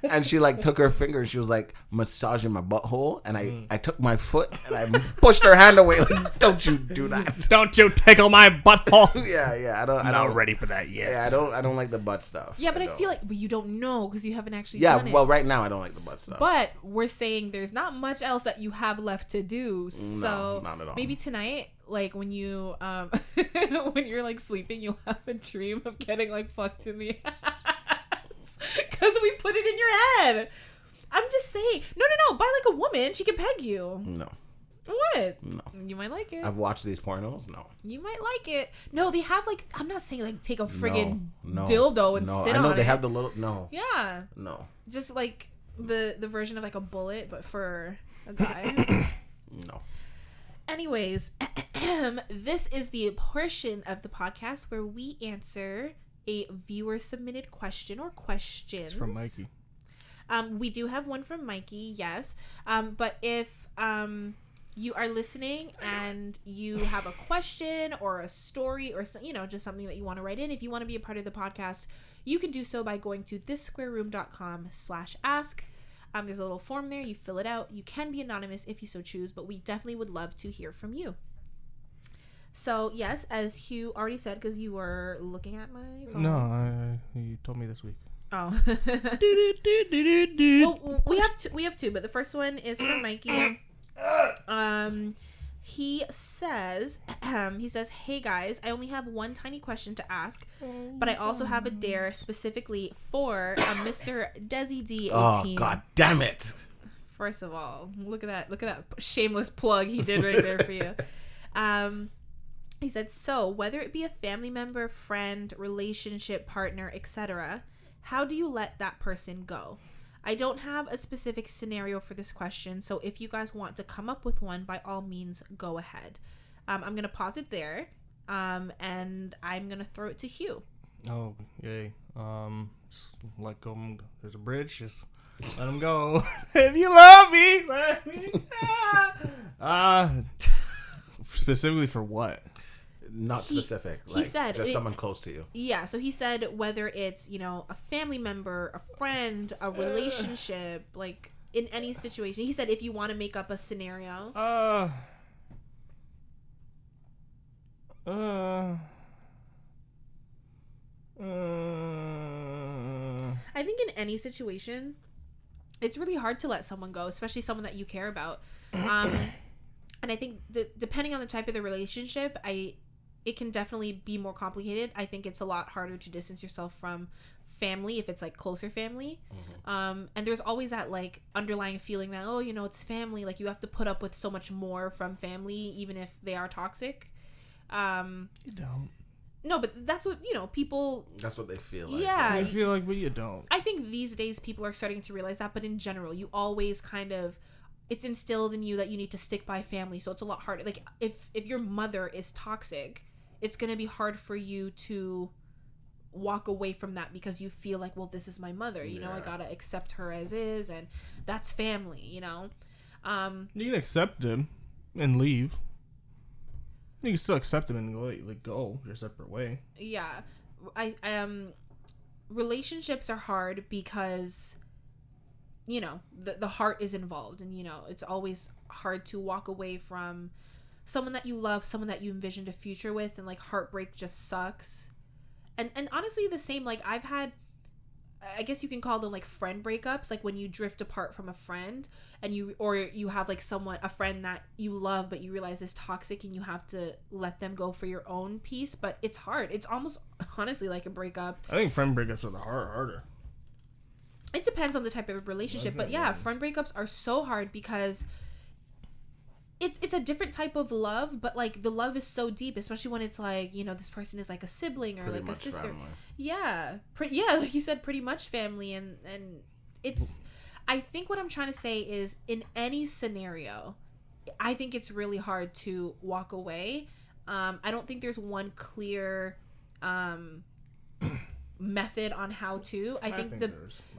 And she like took her fingers. She was like massaging my butthole, and I took my foot and I pushed her hand away. Like, don't you do that? Don't you tickle my butthole? Yeah. I don't. I'm not ready for that yet. Yeah, I don't like the butt stuff. yeah, but I feel like, but you don't know because you haven't actually Yeah, done it. well, right now I don't like the butt stuff. But we're saying there's not much else that you have left to do. So not at all. maybe tonight, like when you when you're like sleeping, you'll have a dream of getting like fucked in the ass because we put it in your head. I'm just saying. No. By like a woman, she can peg you. No. What? No. You might like it. I've watched these pornos. No. You might like it. No, they have like, I'm not saying like take a friggin' No. dildo and sit I know on they it. have the little. No. Yeah. No. Just like the version of like a bullet, but for a guy. No. Anyways, this is the portion of the podcast where we answer a viewer submitted question or questions. It's from Mikey. We do have one from Mikey, yes. But if you are listening and you have a question or a story or just something that you want to write in, if you want to be a part of the podcast, you can do so by going to thissquareroom.com/ask. There's a little form there. You fill it out. You can be anonymous if you so choose, but we definitely would love to hear from you. So, yes, as Hugh already said, because you were looking at my phone. No, you told me this week. Oh. Well, we have two, but the first one is from Mikey. He says, hey guys, I only have one tiny question to ask, but I also have a dare specifically for Mr. Desi D18. Oh, god damn it. First of all, look at that shameless plug he did right there for you. He said, so whether it be a family member, friend, relationship, partner, etc., how do you let that person go? I don't have a specific scenario for this question, so if you guys want to come up with one, by all means, go ahead. I'm going to pause it there, and I'm going to throw it to Hugh. Oh, yay. Just let go. There's a bridge. Just let him go. If you love me, let me. Specifically for what? Not specific. He said just someone close to you. Yeah, so he said whether it's, a family member, a friend, a relationship, like in any situation. He said if you want to make up a scenario. I think in any situation, it's really hard to let someone go, especially someone that you care about. And I think depending on the type of the relationship, it can definitely be more complicated. I think it's a lot harder to distance yourself from family if it's like closer family. And there's always that like underlying feeling that, oh, you know, it's family, like you have to put up with so much more from family even if they are toxic. You don't. No, but that's what, you know, people... That's what they feel like. Yeah. They feel like, but you don't. I think these days people are starting to realize that, but in general, you always kind of... It's instilled in you that you need to stick by family, so it's a lot harder. Like, if your mother is toxic, it's going to be hard for you to walk away from that because you feel like, well, this is my mother. You know, I got to accept her as is, and that's family, you know? You can accept them and leave. You can still accept them and go your separate way. Yeah. Relationships are hard because, you know, the heart is involved, and, you know, it's always hard to walk away from someone that you love, someone that you envisioned a future with, and like heartbreak just sucks. And honestly, the same, like I've had, I guess you can call them like friend breakups, like when you drift apart from a friend and you have like a friend that you love but you realize is toxic and you have to let them go for your own peace. But it's hard. It's almost honestly like a breakup. I think friend breakups are the harder. It depends on the type of relationship, but yeah, friend breakups are so hard because it's a different type of love, but like the love is so deep, especially when it's like, you know, this person is like a sibling or like a sister. Family. Yeah, like you said, pretty much family, and it's. I think what I'm trying to say is, in any scenario, I think it's really hard to walk away. I don't think there's one clear method on how to. I think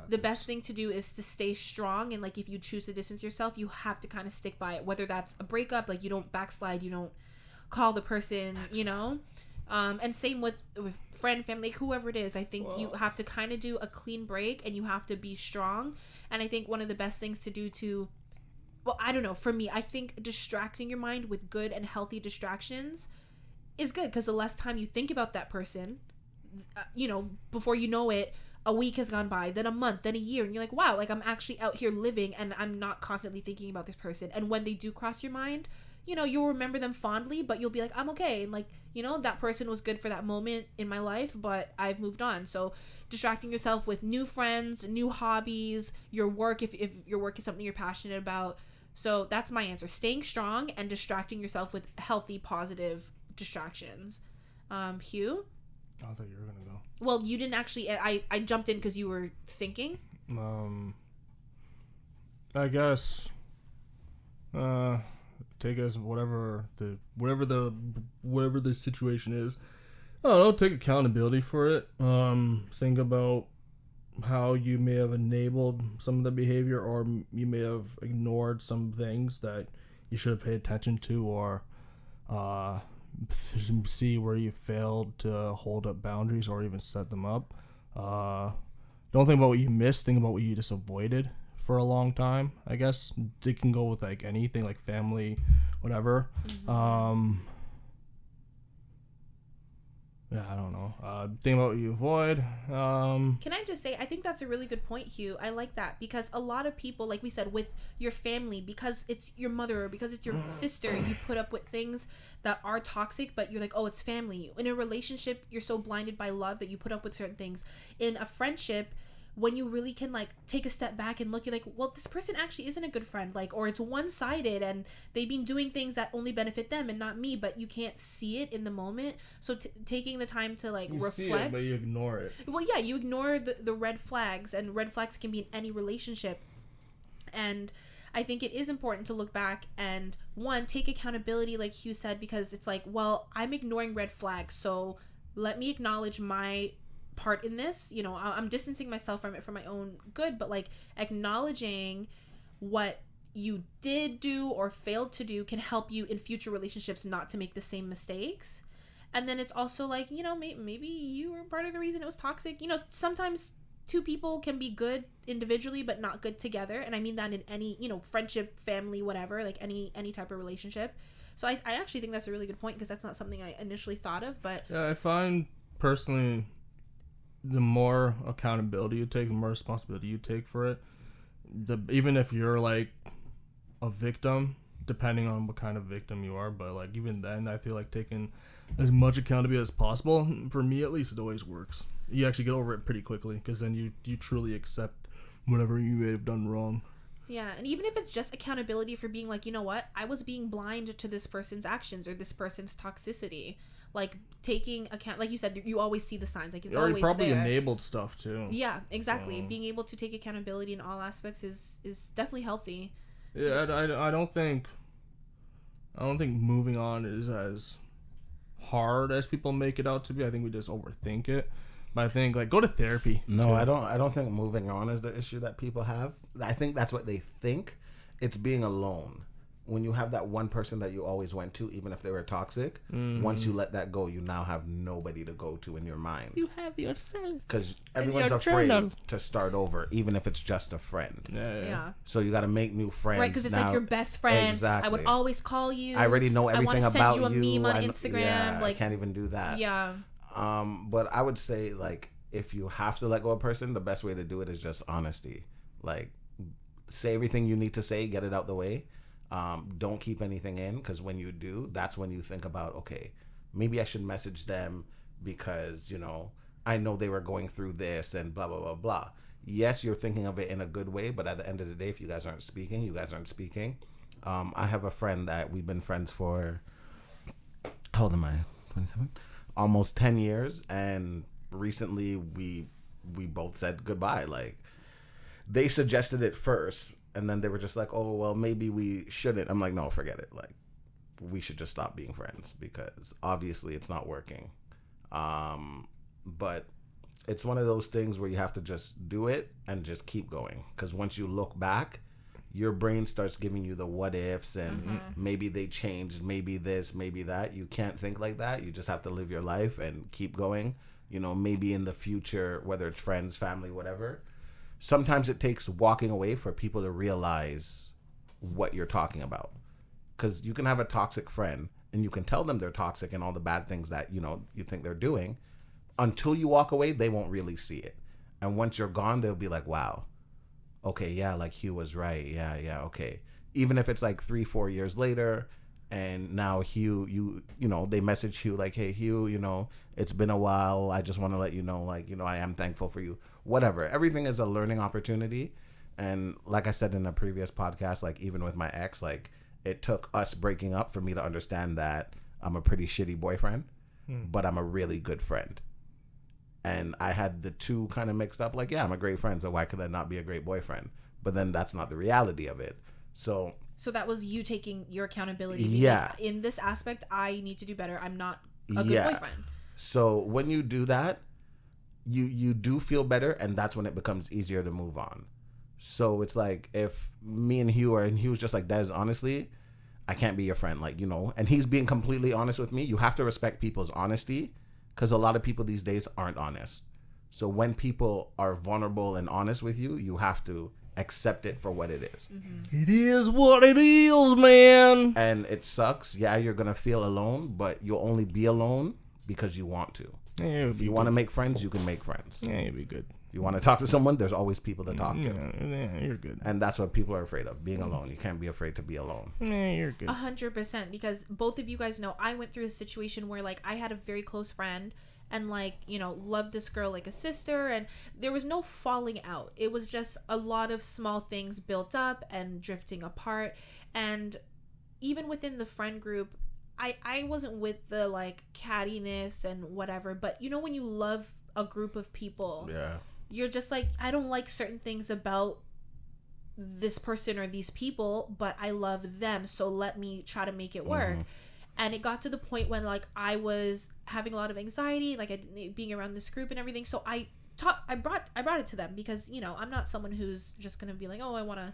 the best thing to do is to stay strong, and like if you choose to distance yourself, you have to kind of stick by it, whether that's a breakup, like you don't backslide, you don't call the person, you know, and same with friend, family, whoever it is. I think you have to kind of do a clean break, and you have to be strong. And I think one of the best things to do to, well, I don't know, for me, I think distracting your mind with good and healthy distractions is good, because the less time you think about that person, you know, before you know it, a week has gone by, then a month, then a year, and you're like, wow, like I'm actually out here living and I'm not constantly thinking about this person. And when they do cross your mind, you know, you'll remember them fondly, but you'll be like, I'm okay, and like, you know, that person was good for that moment in my life, but I've moved on. So distracting yourself with new friends, new hobbies, your work, if your work is something you're passionate about. So that's my answer: staying strong and distracting yourself with healthy, positive distractions. Hugh? I thought you were gonna go. Well, you didn't actually. I jumped in because you were thinking. I guess. Take as whatever the situation is. I don't know. Take accountability for it. Think about how you may have enabled some of the behavior, or you may have ignored some things that you should have paid attention to, or see where you failed to hold up boundaries or even set them up. Don't think about what you missed, think about what you just avoided for a long time. I guess it can go with like anything, like family, whatever. Yeah, I don't know. Think about what you avoid. Can I just say, I think that's a really good point, Hugh. I like that, because a lot of people, like we said, with your family, because it's your mother or because it's your sister, you put up with things that are toxic, but you're like, oh, it's family. In a relationship, you're so blinded by love that you put up with certain things. In a friendship, when you really can like take a step back and look, you're like, well, this person actually isn't a good friend, like, or it's one-sided and they've been doing things that only benefit them and not me, but you can't see it in the moment. So taking the time to like reflect, see it, but you ignore it. Well, yeah, you ignore the red flags, and red flags can be in any relationship. And I think it is important to look back and, one, take accountability, like Hugh said, because it's like, well, I'm ignoring red flags, so let me acknowledge my part in this. You know, I'm distancing myself from it for my own good, but like acknowledging what you did do or failed to do can help you in future relationships not to make the same mistakes. And then it's also like, you know, maybe you were part of the reason it was toxic. You know, sometimes two people can be good individually but not good together, and I mean that in any, you know, friendship, family, whatever, like any type of relationship. So I actually think that's a really good point, because that's not something I initially thought of. But yeah, I find personally, the more accountability you take, the more responsibility you take for it, even if you're like a victim, depending on what kind of victim you are. But like even then, I feel like taking as much accountability as possible, for me at least, it always works. You actually get over it pretty quickly because then you truly accept whatever you may have done wrong. Yeah, and even if it's just accountability for being like, you know what, I was being blind to this person's actions or this person's toxicity. Like taking account, like you said, you always see the signs. Like it's always probably there. Enabled stuff too. Yeah, exactly. Being able to take accountability in all aspects is definitely healthy. Yeah, I don't think moving on is as hard as people make it out to be. I think we just overthink it. But I think like go to therapy. No, too. I don't think moving on is the issue that people have. I think that's what they think. It's being alone. When you have that one person that you always went to, even if they were toxic, once you let that go, you now have nobody to go to in your mind. You have yourself. Because everyone's afraid to start over, even if it's just a friend. Yeah. So you got to make new friends. Right, because it's like your best friend. Exactly. I would always call you. I already know everything about you. I want to send you a meme on Instagram. Yeah, like, I can't even do that. Yeah. But I would say, like, if you have to let go of a person, the best way to do it is just honesty. Like, say everything you need to say, get it out the way. Don't keep anything in, because when you do, that's when you think about, okay, maybe I should message them because, you know, I know they were going through this and blah, blah, blah, blah. Yes, you're thinking of it in a good way, but at the end of the day, if you guys aren't speaking, you guys aren't speaking. I have a friend that we've been friends for, how old am I? 27? Almost 10 years. And recently we both said goodbye. Like, they suggested it first, and then they were just like, oh, well, maybe we shouldn't. I'm like, no, forget it. Like, we should just stop being friends because obviously it's not working. But it's one of those things where you have to just do it and just keep going. Because once you look back, your brain starts giving you the what ifs and maybe they changed, maybe this, maybe that. You can't think like that. You just have to live your life and keep going. You know, maybe in the future, whether it's friends, family, whatever, sometimes it takes walking away for people to realize what you're talking about. Because you can have a toxic friend and you can tell them they're toxic and all the bad things that, you know, you think they're doing. Until you walk away, they won't really see it. And once you're gone, they'll be like, wow, okay, yeah, like Hugh was right. Yeah, okay. Even if it's like 3-4 years later and now Hugh, you know, they message Hugh like, hey, Hugh, you know, it's been a while. I just want to let you know, like, you know, I am thankful for you. Whatever. Everything is a learning opportunity. And like I said in a previous podcast, like even with my ex, like it took us breaking up for me to understand that I'm a pretty shitty boyfriend, but I'm a really good friend. And I had the two kind of mixed up. Like, yeah, I'm a great friend, so why could I not be a great boyfriend? But then that's not the reality of it. So that was you taking your accountability. Yeah. In this aspect, I need to do better. I'm not a good boyfriend. So when you do that, you do feel better, and that's when it becomes easier to move on. So it's like if me and Hugh and Hugh's just like, Des, honestly, I can't be your friend. Like, you know, and he's being completely honest with me. You have to respect people's honesty because a lot of people these days aren't honest. So when people are vulnerable and honest with you, you have to accept it for what it is. It is what it is, man. And it sucks. Yeah, you're going to feel alone, but you'll only be alone because you want to. Yeah, if you want to make friends, you can make friends. Yeah, you'd be good. You want to talk to someone, there's always people to talk to. Yeah, you're good. And that's what people are afraid of, being alone. You can't be afraid to be alone. Yeah, you're good. 100%, because both of you guys know I went through a situation where, like, I had a very close friend and, like, you know, loved this girl like a sister, and there was no falling out. It was just a lot of small things built up and drifting apart. And even within the friend group, I wasn't with the, like, cattiness and whatever, but you know when you love a group of people, yeah, you're just like, I don't like certain things about this person or these people, but I love them, so let me try to make it work. And it got to the point when, like, I was having a lot of anxiety, like, being around this group and everything, so I brought it to them, because, you know, I'm not someone who's just gonna be like, oh, I want to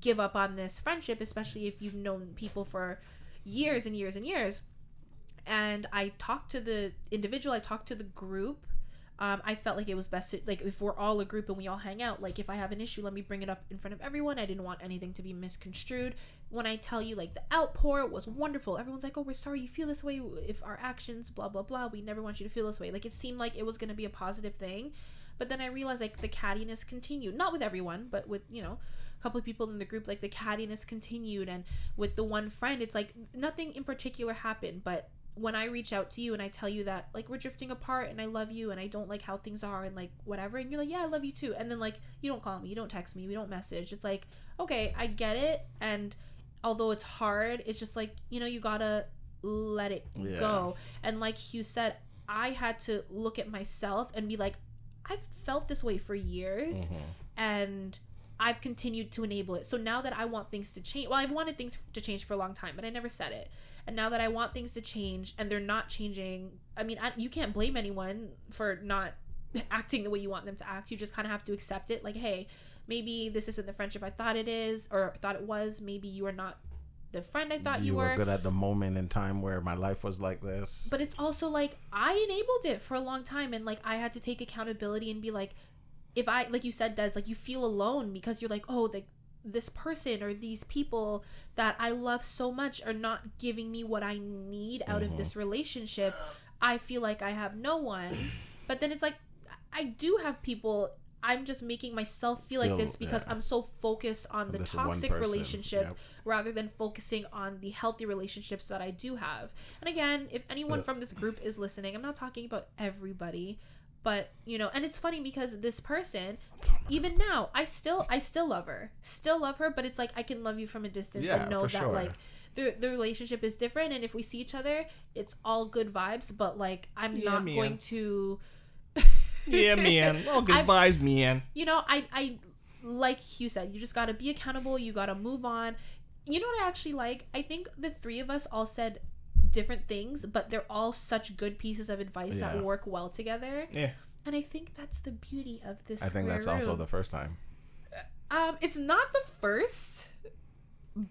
give up on this friendship, especially if you've known people for years and years and years. And I talked to the individual, I talked to the group. I felt like it was best to, like, if we're all a group and we all hang out, like, if I have an issue, let me bring it up in front of everyone. I didn't want anything to be misconstrued. When I tell you, like, the outpour was wonderful. Everyone's like, oh, we're sorry you feel this way, if our actions, blah, blah, blah. We never want you to feel this way. Like, it seemed like it was going to be a positive thing. But then I realized like the cattiness continued, not with everyone, but with, you know, a couple of people in the group, like the cattiness continued. And with the one friend, it's like nothing in particular happened, but when I reach out to you and I tell you that like we're drifting apart and I love you and I don't like how things are and like whatever, and you're like, yeah, I love you too, and then like you don't call me, you don't text me, we don't message, it's like, okay, I get it. And although it's hard, it's just like, you know, you gotta let it go. And like Hugh said, I had to look at myself and be like, I've felt this way for years, and I've continued to enable it. So now that I want things to change, well, I've wanted things to change for a long time, but I never said it. And now that I want things to change and they're not changing, I mean, you can't blame anyone for not acting the way you want them to act. You just kind of have to accept it. Like, hey, maybe this isn't the friendship I thought it is, or thought it was. Maybe you are not the friend I thought you were. Good at the moment in time where my life was like this. But it's also like, I enabled it for a long time, and like I had to take accountability and be like, if I, like you said, Des, like you feel alone because you're like, oh, this person or these people that I love so much are not giving me what I need out of this relationship. I feel like I have no one. But then it's like, I do have people. I'm just making myself feel like this because I'm so focused on the toxic relationship rather than focusing on the healthy relationships that I do have. And again, if anyone from this group is listening, I'm not talking about everybody, but you know, and it's funny because this person, even now, I still love her, but it's like I can love you from a distance and know that like the relationship is different, and if we see each other, it's all good vibes, but like I'm not going to man. Oh, good vibes, man. You know, I like Hugh said, you just gotta be accountable, you gotta move on. You know what I actually like? I think the three of us all said different things, but they're all such good pieces of advice that work well together. Yeah. And I think that's the beauty of this. I think that's also the first time. It's not the first,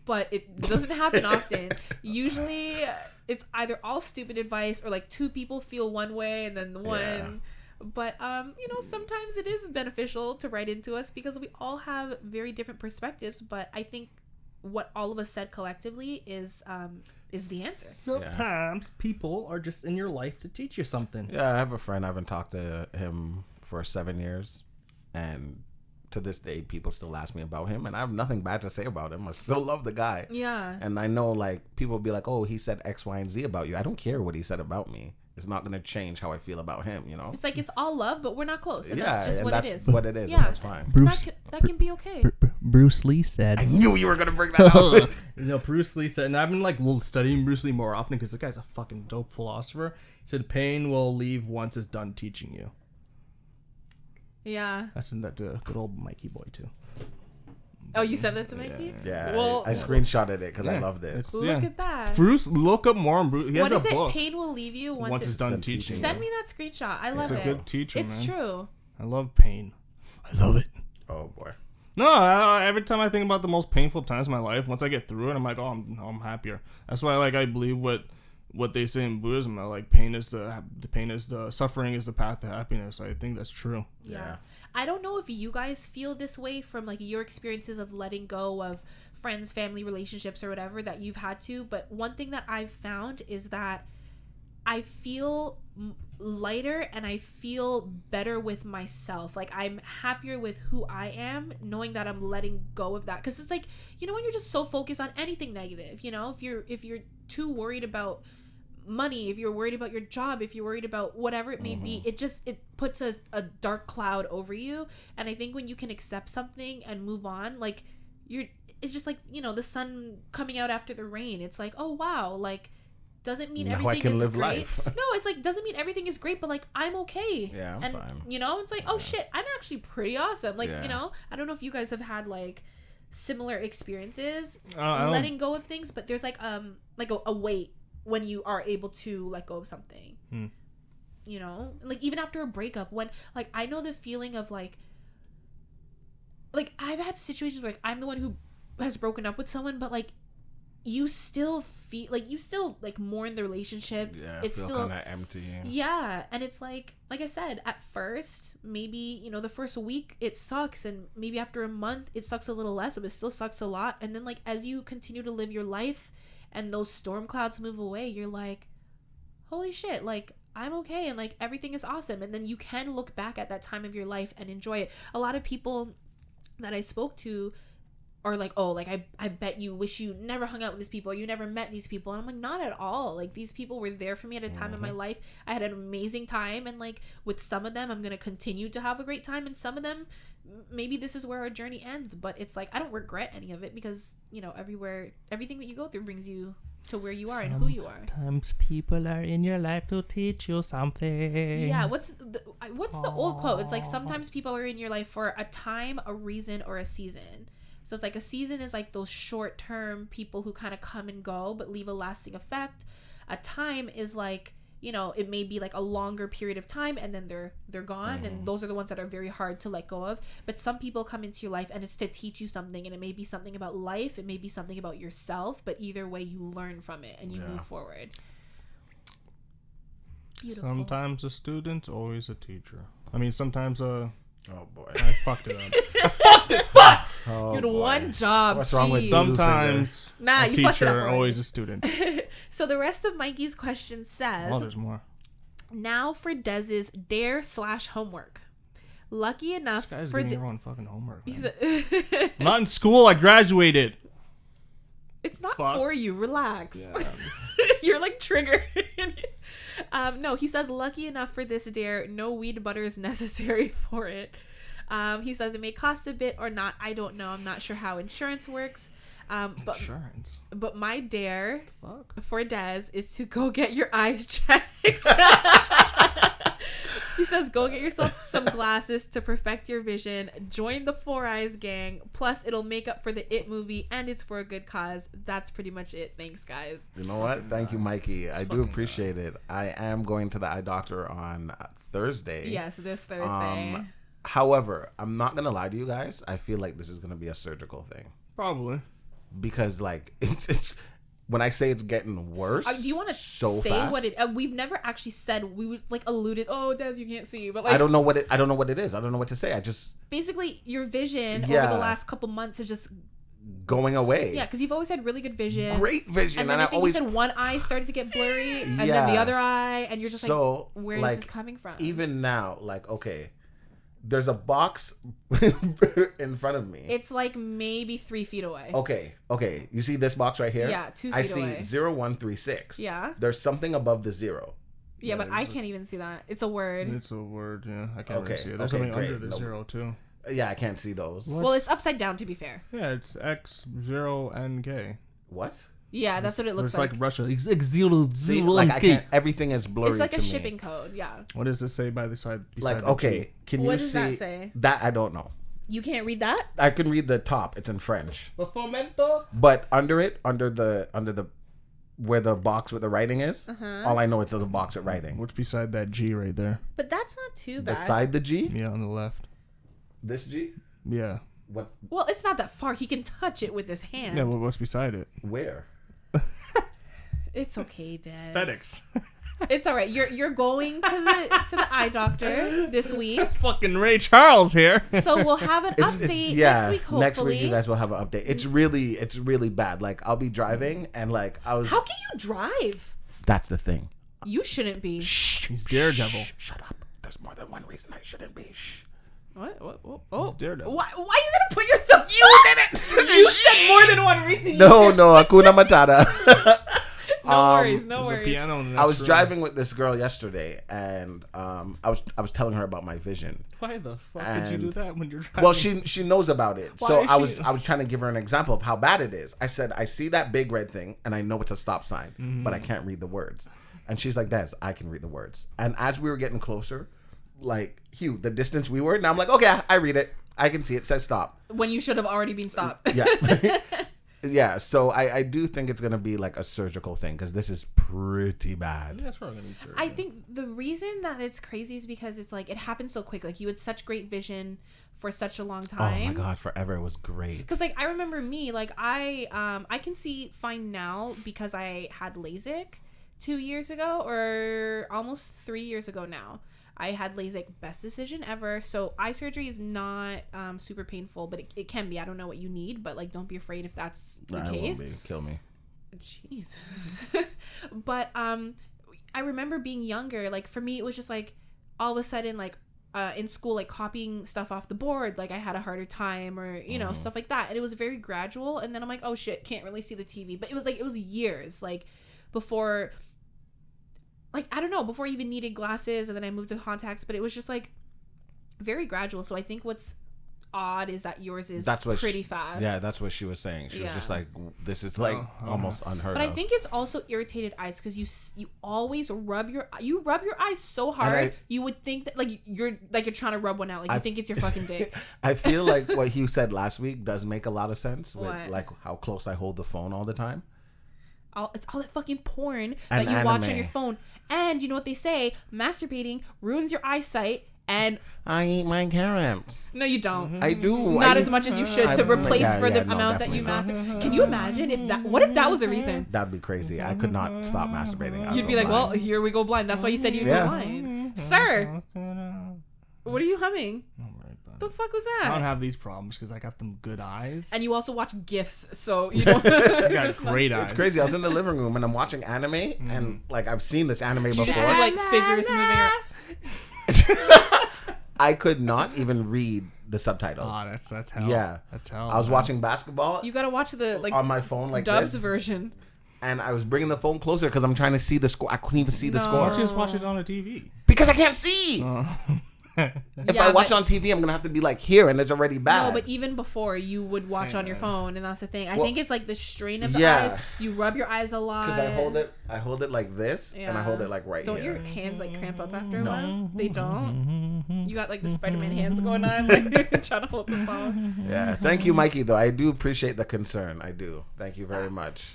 but it doesn't happen often. Usually it's either all stupid advice or like two people feel one way and then one. But you know, sometimes it is beneficial to write into us because we all have very different perspectives, but I think what all of us said collectively is the answer. Sometimes people are just in your life to teach you something. Yeah, I have a friend. I haven't talked to him for 7 years, and to this day, people still ask me about him, and I have nothing bad to say about him. I still love the guy. Yeah. And I know, like, people be like, "Oh, he said X, Y, and Z about you." I don't care what he said about me. It's not going to change how I feel about him, you know? It's like, it's all love, but we're not close. And that's just and what that's it is. what it is. Yeah. And that's fine. That can be okay. Bruce Lee said. I knew you were going to bring that up. Bruce Lee said, and I've been like studying Bruce Lee more often because the guy's a fucking dope philosopher. He said, pain will leave once it's done teaching you. Yeah. That's in that good old Mikey boy, too. Oh, you said that to Mikey? Yeah. Well, I screenshotted it because I loved it. Look at that. Bruce, look up more on Bruce. He has a book. What is it? Pain will leave you once it's done teaching. Send me that screenshot. I love it. It's a good teacher, It's true. I love pain. I love it. Oh, boy. No, every time I think about the most painful times of my life, once I get through it, I'm like, oh, I'm happier. That's why, like, I believe what they say in Buddhism, that, like, suffering is the path to happiness. I think that's true. Yeah. I don't know if you guys feel this way from like your experiences of letting go of friends, family, relationships, or whatever that you've had to, but one thing that I've found is that I feel lighter and I feel better with myself. Like I'm happier with who I am, knowing that I'm letting go of that. Because it's like, you know, when you're just so focused on anything negative, you know, if you're too worried about money, if you're worried about your job, if you're worried about whatever it may be, it puts a dark cloud over you. And I think when you can accept something and move on, like it's just like, you know, the sun coming out after the rain. It's like, oh wow, like doesn't mean everything is great. Life. No, it's like doesn't mean everything is great, but like I'm okay. Yeah, I'm fine. You know, it's like, oh shit, I'm actually pretty awesome. Like, you know, I don't know if you guys have had like similar experiences letting go of things, but there's like a weight when you are able to let go of something. You know, like even after a breakup, when like I know the feeling of like I've had situations where like I'm the one who has broken up with someone, but like you still feel like you still like mourn the relationship. Yeah, it's feel still kind of empty. Yeah, and it's like I said, at first maybe, you know, the first week it sucks, and maybe after a month it sucks a little less, but it still sucks a lot. And then like as you continue to live your life and those storm clouds move away, you're like, holy shit, like I'm okay and like everything is awesome. And then you can look back at that time of your life and enjoy it. A lot of people that I spoke to are like, oh, like I bet you wish you never hung out with these people, you never met these people. And I'm like, not at all. Like, these people were there for me at a time in my life. I had an amazing time, and like with some of them I'm gonna continue to have a great time, and some of them maybe this is where our journey ends. But it's like, I don't regret any of it, because you know, everything that you go through brings you to where you are and who you are. Sometimes people are in your life to teach you something. Yeah, what's the old quote? It's like, sometimes people are in your life for a time, a reason, or a season. So it's like, a season is like those short-term people who kind of come and go but leave a lasting effect. A time is like, you know, it may be like a longer period of time and then they're gone, and those are the ones that are very hard to let go of. But some people come into your life and it's to teach you something, and it may be something about life, it may be something about yourself, but either way you learn from it and you move forward. Beautiful. Sometimes a student, always a teacher. I mean, sometimes a... Oh boy, I fucked it up. I fucked it. Fuck. Oh, you had boy. one job. What's wrong with Jeez. Sometimes Nah, a you fucked it up teacher, already. always a student. So the rest of Mikey's question says, Oh, there's more. now for Dez's dare/homework. Lucky enough This guy's for getting your own fucking homework. He's Man. a- I'm not in school. I graduated. it's not Fuck. for you. Relax. Yeah. You're like triggered. No, he says, lucky enough for this dare, no weed butter is necessary for it. He says it may cost a bit or not. I don't know. I'm not sure how insurance works. But Insurance. But my dare Fuck. for Dez is to go get your eyes checked. He says, go get yourself some glasses to perfect your vision. Join the Four Eyes gang. Plus, it'll make up for the It movie, and it's for a good cause. That's pretty much it. Thanks, guys. You know what? Thank you, Mikey. I do appreciate it. I am going to the eye doctor on Thursday. Yes, this Thursday. However, I'm not gonna lie to you guys. I feel like this is gonna be a surgical thing, Probably. because like it's when I say it's getting worse. Do you want to so say fast, what it? We've never actually said. We would like alluded. Oh, Dez, you can't see, but like I don't know what it. I don't know what it is. I don't know what to say. I just basically your vision over Yeah. the last couple months is just going away. yeah, because you've always had really good vision. Great vision, And then and I I think always you said one eye started to get blurry, and then Yeah. the other eye, and you're just so like, where is like this coming from? even now, like okay, there's a box in front of me. It's like maybe 3 feet away. Okay. You see this box right here? Yeah, 2 I feet see away. 0136. Yeah. There's something above the 0. Yeah, but I can't even see that. It's a word. It's a word, yeah. I can't really Okay, see it. There's okay, something great. under the No. 0, too. Yeah, I can't see those. Well, it's upside down, to be fair. Yeah, it's X, 0, and K. What? Yeah, that's what it looks It's like. like Russia. It's X, 0, See, 0, like and I K. can't. Everything is blurry. It's like to a me. shipping code. Yeah. What does it say by the side? beside Like the okay, G? can you What does see that say? That I don't know. You can't read that? I can read the top. It's in French. Fomento. But under the where the box with the writing is, all I know it's a box with writing. What's beside that G right there? But that's not too bad. Beside the G, Yeah, on the left. this G. Yeah. What? Well, it's not that far. He can touch it with his hand. Yeah, well, what's beside it? Where? It's okay, Dad. Aesthetics. It's all right. You're going to the eye doctor this week, Fucking Ray Charles here. so we'll have an update next week. Hopefully, next week you guys will have an update. It's really bad. Like I'll be driving and like I was. How can you drive? That's the thing. You shouldn't be. He's Daredevil. Shut up. There's more than one reason I shouldn't be. Shh. What? Oh, Daredevil. why are you gonna put yourself? You did it. You said more than one reason. No, Hakuna Matata. No worries. No There's a worries. piano in the I was next room. driving with this girl yesterday, and I was telling her about my vision. Why the fuck did you do And- that when you're driving? Well, she knows about it, Why so is I was trying to give her an example of how bad it is. I said I see that big red thing, and I know it's a stop sign, but I can't read the words. And she's like, "Des, I can read the words." And as we were getting closer, like Hugh, the distance we were, now I'm like, "Okay, I read it. I can see it says stop." When you should have already been stopped. Yeah. Yeah, so I do think it's gonna be like a surgical thing because this is pretty bad. That's probably gonna be surgery. I think the reason that it's crazy is because it's like it happened so quick. Like you had such great vision for such a long time. Oh my god, forever it was great. Because like I remember me, like I can see fine now because I had LASIK 2 years ago or almost 3 years ago now. I had LASIK, best decision ever. So eye surgery is not super painful, but it can be. I don't know what you need, but like don't be afraid if that's the I case. won't be. Kill me. Jesus. But I remember being younger, like for me it was just like all of a sudden like in school, like copying stuff off the board, like I had a harder time, or you know, stuff like that, and it was very gradual. And then I'm like, oh shit, can't really see the TV. But it was years like before, like I don't know, before I even needed glasses, and then I moved to contacts. But it was just like very gradual. So I think what's odd is that yours is pretty fast. Yeah, that's what she was saying. She was just like, this is like almost unheard of. But I think it's also irritated eyes, because you always rub your eyes so hard, you would think that like you're trying to rub one out, like you think it's your fucking dick. I feel like what Hugh said last week does make a lot of sense with like how close I hold the phone all the time. It's all that fucking porn that you watch on your phone. And you know what they say, masturbating ruins your eyesight. And I eat my carrots. No, you don't. I do. Not as much as you should to replace for the amount that you masturbate. Can you imagine what if that was the reason? That'd be crazy. I could not stop masturbating. You'd be like, well, here we go blind. That's why you said you'd go blind. Sir, what are you humming? The fuck was that? I don't have these problems because I got them good eyes. And you also watch GIFs, so you know. You got great eyes. It's crazy. I was in the living room and I'm watching anime, and like I've seen this anime before. You just see like figures moving around. I could not even read the subtitles. Oh, that's hell. Yeah, that's hell. I was watching basketball. You gotta watch the like on my phone, like Dubs this version. And I was bringing the phone closer because I'm trying to see the score. I couldn't even see the score. Why don't you just watch it on the TV? Because I can't see. If I watch it on TV, I'm gonna have to be like here, and it's already bad. No, but even before, you would watch on your phone, and that's the thing. I think it's like the strain of the eyes. You rub your eyes a lot. Because I hold it like this, and I hold it like right don't here. Don't your hands like cramp up after a while? They don't. You got like the Spider-Man hands going on, like trying to hold the phone. Yeah, thank you, Mikey. Though I do appreciate the concern. I do. Thank you very much.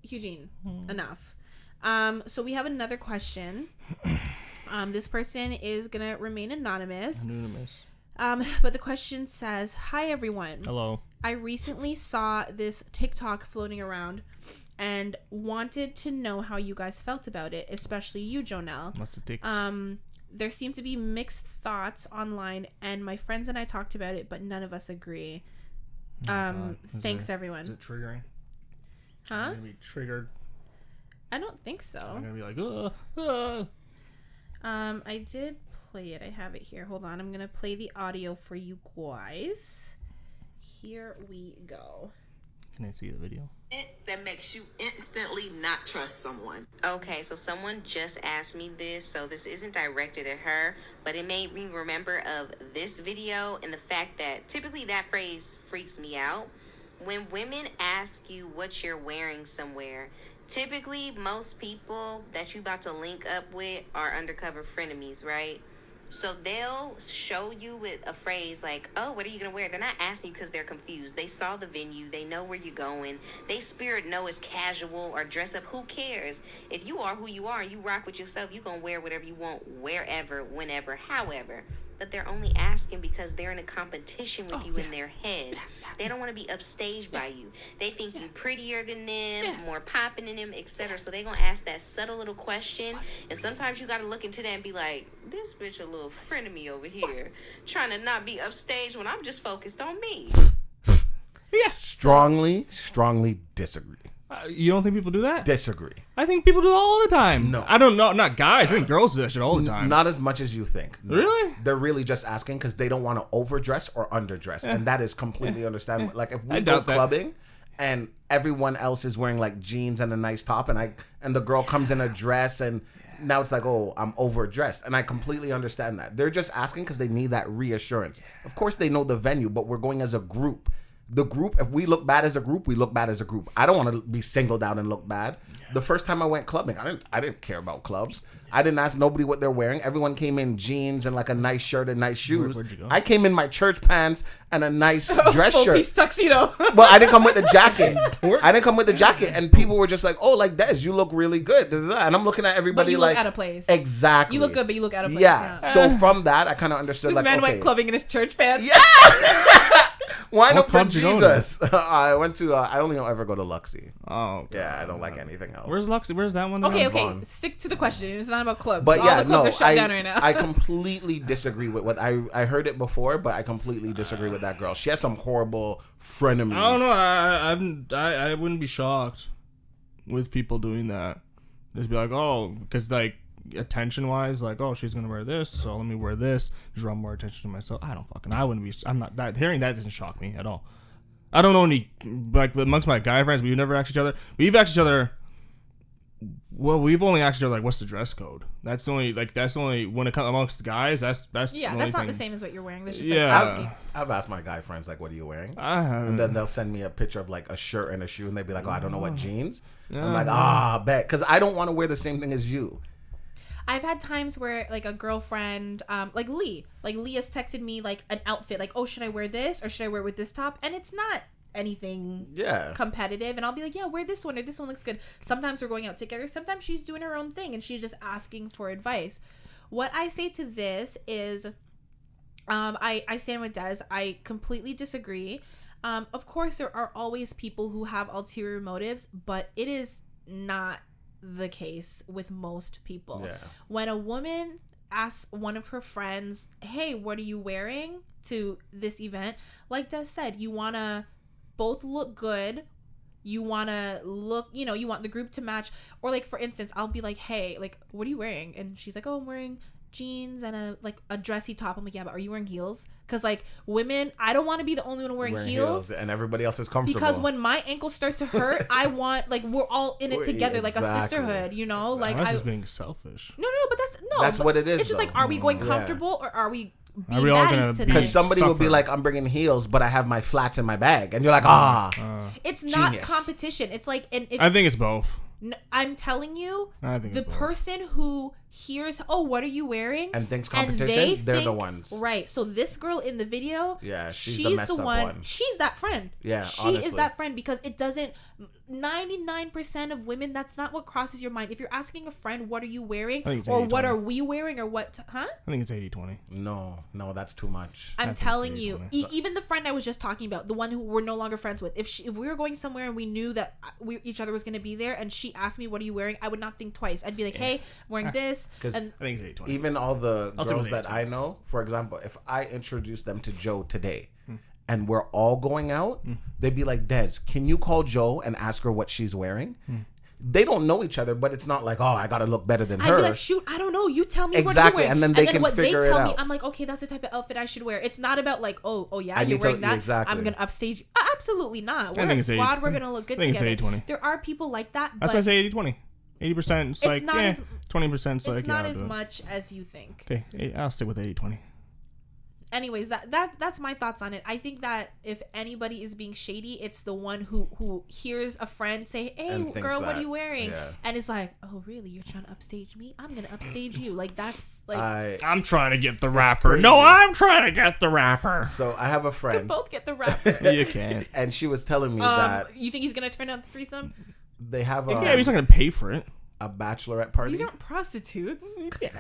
Eugene, enough. So we have another question. This person is gonna remain anonymous. But the question says, "Hi everyone. Hello. I recently saw this TikTok floating around and wanted to know how you guys felt about it, especially you, Jonel. Lots of ticks. There seems to be mixed thoughts online, and my friends and I talked about it, but none of us agree. Thanks, everyone." Is it triggering? Huh? Am I gonna be triggered? I don't think so. I'm gonna be like, I did play it. I have it here. Hold on. I'm gonna play the audio for you guys. Here we go. Can I see the video? That makes you instantly not trust someone. Okay, so someone just asked me this, so this isn't directed at her, but it made me remember of this video and the fact that typically that phrase freaks me out. When women ask you what you're wearing somewhere, typically most people that you about to link up with are undercover frenemies, right? So they'll show you with a phrase like, oh, what are you going to wear? They're not asking you because they're confused. They saw the venue. They know where you're going. They spirit know it's casual or dress up. Who cares? If you are who you are and you rock with yourself, you're going to wear whatever you want, wherever, whenever, however. But they're only asking because they're in a competition with you in their head. They don't want to be upstaged by you. They think you're prettier than them, more popping than them, etc. So they're going to ask that subtle little question. And sometimes you got to look into that and be like, this bitch a little friend of me over here. Trying to not be upstaged when I'm just focused on me. Strongly disagree. You don't think people do that? Disagree. I think people do that all the time. No. I don't know. Not guys. I think girls do that shit all the time. Not as much as you think. No. Really? They're really just asking because they don't want to overdress or underdress. And that is completely understandable. Like if we go clubbing and everyone else is wearing like jeans and a nice top and the girl comes in a dress and now it's like, oh, I'm overdressed. And I completely understand that. They're just asking because they need that reassurance. Of course they know the venue, but we're going as a group. The group, if we look bad as a group, we look bad as a group. I don't want to be singled out and look bad. The first time I went clubbing, I didn't care about clubs. I didn't ask nobody what they're wearing. Everyone came in jeans and like a nice shirt and nice shoes. Where'd you go? I came in my church pants and a nice dress shirt. Full-piece tuxedo. Well, I didn't come with the jacket. And people were just like, oh, like Des, you look really good. And I'm looking at everybody but you like look out of place. Exactly. You look good, but you look out of place. Yeah. So from that, I kind of understood. This like, man okay. went clubbing in his church pants. Yeah. Wine up for clubs you go Jesus. I went to. I only ever go to Luxy. Oh. Okay. Yeah, I don't like anything else. Where's Luxy? Where's that one? Okay. Vaughn. Stick to the question. It's not about clubs. But all yeah, the clubs no, are shut down right now. I completely disagree with what I heard it before, but I completely disagree with that girl. She has some horrible frenemies. I don't know. I wouldn't be shocked. with people doing that. Just be like, oh, because like attention wise, like, oh, she's gonna wear this, so let me wear this. Just draw more attention to myself. I wouldn't be. I'm not that. Hearing that doesn't shock me at all. I don't know any, like, amongst my guy friends, we've never asked each other. We've asked each other. Well, we've only asked each other, like, what's the dress code? That's the only when it comes amongst guys. That's yeah. That's not the same as what you're wearing. That's just Yeah. like asking. I've asked my guy friends, like, what are you wearing? And And then they'll send me a picture of like a shirt and a shoe, and they'd be like, oh, I don't know what jeans. Yeah. I'm like, bet, because I don't want to wear the same thing as you. I've had times where like a girlfriend, like Lee has texted me like an outfit, like, oh, should I wear this or should I wear it with this top? And it's not anything competitive, and I'll be like, yeah, wear this one or this one looks good. Sometimes we're going out together, sometimes she's doing her own thing and she's just asking for advice. What I say to this is I stand with Des. I completely disagree. Of course there are always people who have ulterior motives, but it is not the case with most people. When a woman asks one of her friends, hey, what are you wearing to this event, like Des said, you want to both look good, you want to look, you know, you want the group to match. Or like, for instance, I'll be like, hey, like, what are you wearing? And she's like, oh, I'm wearing jeans and a dressy top. I'm like, yeah, but are you wearing heels? Because like women, I don't want to be the only one wearing heels and everybody else is comfortable. Because when my ankles start to hurt, I want, like, we're all in it together, like a sisterhood, you know. Like, that's just being selfish. No, but that's what it is. It's just though. like, are we going comfortable or are we? Are we all gonna be? Because somebody will be like, I'm bringing heels, but I have my flats in my bag, and you're like, it's genius. not competition. It's like, I think it's both. I'm telling you, I think the person who hears, oh, what are you wearing? And thinks competition, they're the ones. Right. So this girl in the video, she's the one. She's that friend. Yeah, she honestly. is that friend, because it doesn't, 99% of women, that's not what crosses your mind. If you're asking a friend, what are you wearing? Or what are we wearing? Or what, I think it's 80-20. No, that's too much. I'm telling you, even the friend I was just talking about, the one who we're no longer friends with, if we were going somewhere and we knew that each other was going to be there and she asked me, what are you wearing? I would not think twice. I'd be like, hey, I'm wearing this. Because I think it's 80-20. Even all the girls that I know, for example, if I introduce them to Joe today and we're all going out, they'd be like, Des, can you call Joe and ask her what she's wearing? They don't know each other, but it's not like, oh, I gotta look better than her. I'd be like, shoot, I don't know. You tell me exactly, what you're wearing. And then they can figure it out. Me, I'm like, okay, that's the type of outfit I should wear. It's not about like, oh yeah, you're wearing that. Exactly. I'm gonna upstage you. Absolutely not. We're a squad. We're gonna look good together. I think it's 80-20. There are people like that. That's why I say 80-20. 80% is like, not as 20% is like, it's not as much as you think. Okay, I'll stick with 80-20. Anyways, that's my thoughts on it. I think that if anybody is being shady, it's the one who hears a friend say, hey, girl, what are you wearing? Yeah. And it's like, oh, really? You're trying to upstage me? I'm going to upstage you. Like, that's like... I'm trying to get the rapper. No, I'm trying to get the rapper. So I have a friend. You can both get the rapper. You can't. And she was telling me that... You think he's going to turn out the threesome? They have yeah, he's not going to pay for it. A bachelorette party. These aren't prostitutes. Yeah,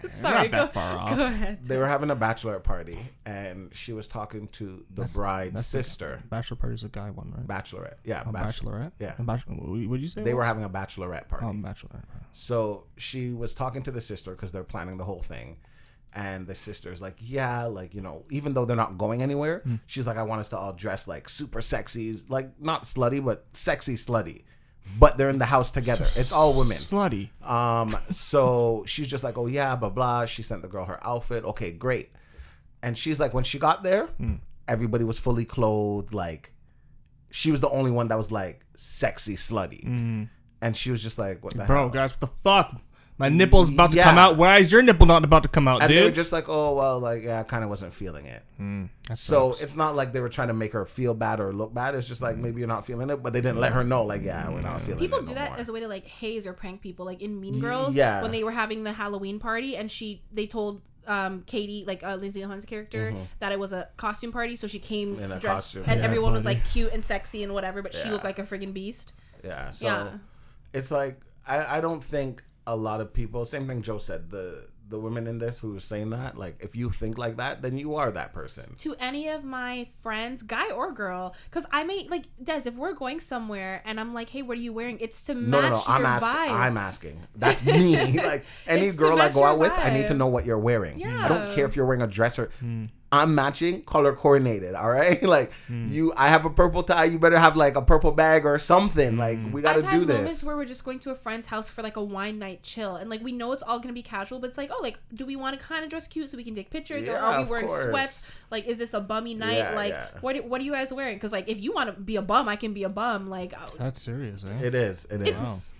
sorry, not that far off. Go ahead. They were having a bachelorette party, and she was talking to the bride's sister. Bachelor party is a guy one, right? Bachelorette, yeah. Bachelorette, yeah. What did you say? They were having a bachelorette party. Bachelorette. So she was talking to the sister because they're planning the whole thing, and the sister's like, yeah, like, you know, even though they're not going anywhere, she's like, I want us to all dress like super sexy, like not slutty, but sexy slutty. But they're in the house together. It's all women. Slutty. So she's just like, oh yeah, blah blah. She sent the girl her outfit. Okay, great. And she's like, when she got there, everybody was fully clothed. Like, she was the only one that was like sexy slutty. And she was just like, what the hell? Bro, guys, what the fuck? My nipple's about to come out. Why is your nipple not about to come out, and dude? they were just like, oh, well, like, yeah, I kind of wasn't feeling it. So it's not like they were trying to make her feel bad or look bad. It's just like, maybe you're not feeling it, but they didn't let her know, like, yeah, we're not feeling it. People do that as a way to, like, haze or prank people. Like, in Mean Girls, when they were having the Halloween party, and they told Katie, like Lindsay Lohan's character, that it was a costume party, so she came in a dressed, costume. and everyone was, like, cute and sexy and whatever, but she looked like a friggin' beast. Yeah, so it's like, I don't think a lot of people, same thing Joe said, the women in this who were saying that, like, if you think like that, then you are that person. To any of my friends, guy or girl, because I may, like, Des, if we're going somewhere and I'm like, hey, what are you wearing? It's to match your vibe. I'm asking. That's me. Like, any girl I go out with, I need to know what you're wearing. Yeah. I don't care if you're wearing a dress or... I'm matching, color coordinated, all right? Like, I have a purple tie, you better have, like, a purple bag or something. Like, we got to do this. I've had moments where we're just going to a friend's house for, like, a wine night chill. And, like, we know it's all going to be casual, but it's like, oh, like, do we want to kind of dress cute so we can take pictures? Yeah, or are we wearing course. sweats? Like, is this a bummy night? What are you guys wearing? Because, like, if you want to be a bum, I can be a bum. Like, That's serious, eh? It is.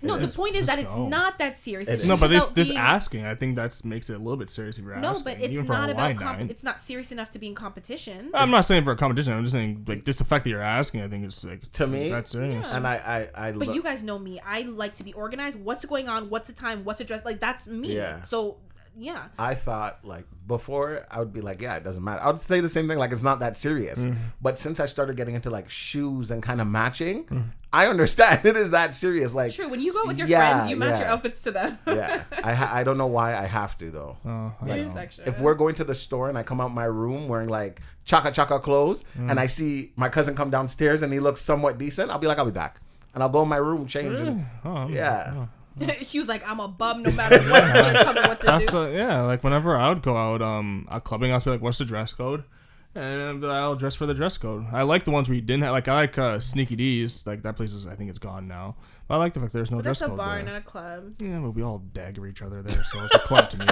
No, the point is that it's not that serious. No, but this asking, I think that makes it a little bit serious if you're asking. No, but it's not about it's not serious enough to be in competition. I'm not saying for a competition. I'm just saying, like, this fact that you're asking, I think it's like, to me, that's serious. Yeah. And I but you guys know me. I like to be organized. What's going on? What's the time? What's the dress? Like, that's me. Yeah. So, yeah. I thought, like, before I would be like, yeah, it doesn't matter. I would say the same thing, like, it's not that serious. But since I started getting into, like, shoes and kind of matching, I understand it is that serious. Like, true, when you go with your friends, you match your outfits to them. Yeah, I don't know why I have to though. If we're going to the store and I come out my room wearing like chaka clothes and I see my cousin come downstairs and he looks somewhat decent, I'll be like, I'll be back, and I'll go in my room, change. He was like, I'm a bum no matter what. Tell me what to do. Yeah, like whenever I would go out clubbing, I'd be like, what's the dress code? And I'll dress for the dress code. I like the ones where you didn't have, like, I like Sneaky D's. Like, that place is, I think it's gone now. But I like the fact there's no dress code. That's a bar, there. not a club. Yeah, but we all dagger each other there, so it's a club to me.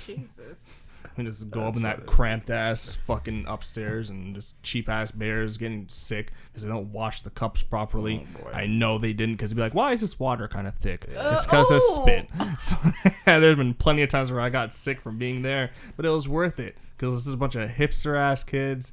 Jesus. We just go up in that cramped ass fucking upstairs and just cheap ass bears getting sick because they don't wash the cups properly. I know they didn't, because they'd be like, why is this water kind of thick? It's because of spit. So there's been plenty of times where I got sick from being there, but it was worth it because this is a bunch of hipster ass kids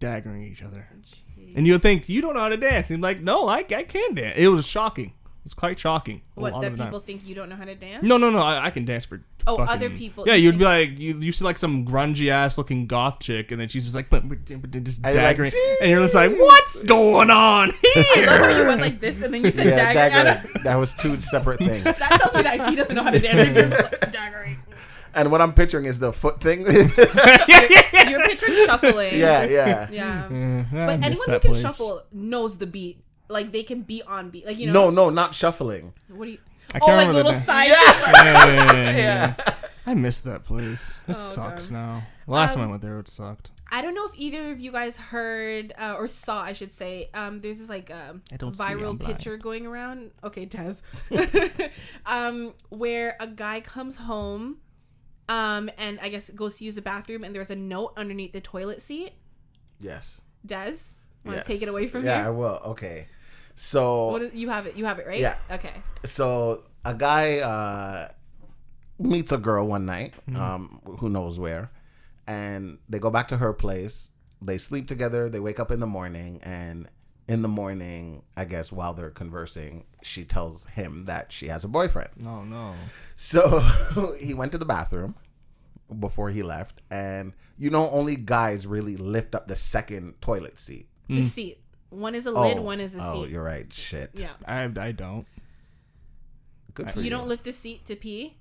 daggering each other. Jeez. And you would think, you don't know how to dance. And you're like, no, I can dance. It was shocking. It's quite shocking. What, that people think you don't know how to dance? No. I can dance for other people. Yeah, you'd be like, you see like some grungy ass looking goth chick, and then she's just like, but just daggering. Like, and you're just like, what's going on here? I love how you went like this, and then you said daggering. That was two separate things. That tells me that he doesn't know how to dance. Like, daggering. And what I'm picturing is the foot thing. You're picturing shuffling. Yeah. But anyone who can shuffle knows the beat. Like, they can be on beat. Like, you know. No, not shuffling. What do you? I can't like little side. Yeah. I missed that place. This sucks now. Last time I went there, it sucked. I don't know if either of you guys heard or saw, I should say. There's this like viral picture going around. Okay, Tez. Where a guy comes home, and I guess goes to use the bathroom, and there's a note underneath the toilet seat. Yes. Des, want to take it away from here? Yeah, I will. Okay. So you have it, right? Yeah. Okay. So a guy meets a girl one night, who knows where, and they go back to her place. They sleep together. They wake up in the morning, and in the morning, I guess while they're conversing, she tells him that she has a boyfriend. Oh no. So he went to the bathroom before he left, and only guys really lift up the second toilet seat. The seat. One is a lid, one is a seat. Oh, you're right. Shit. Yeah. I don't. Good for you. You don't lift the seat to pee?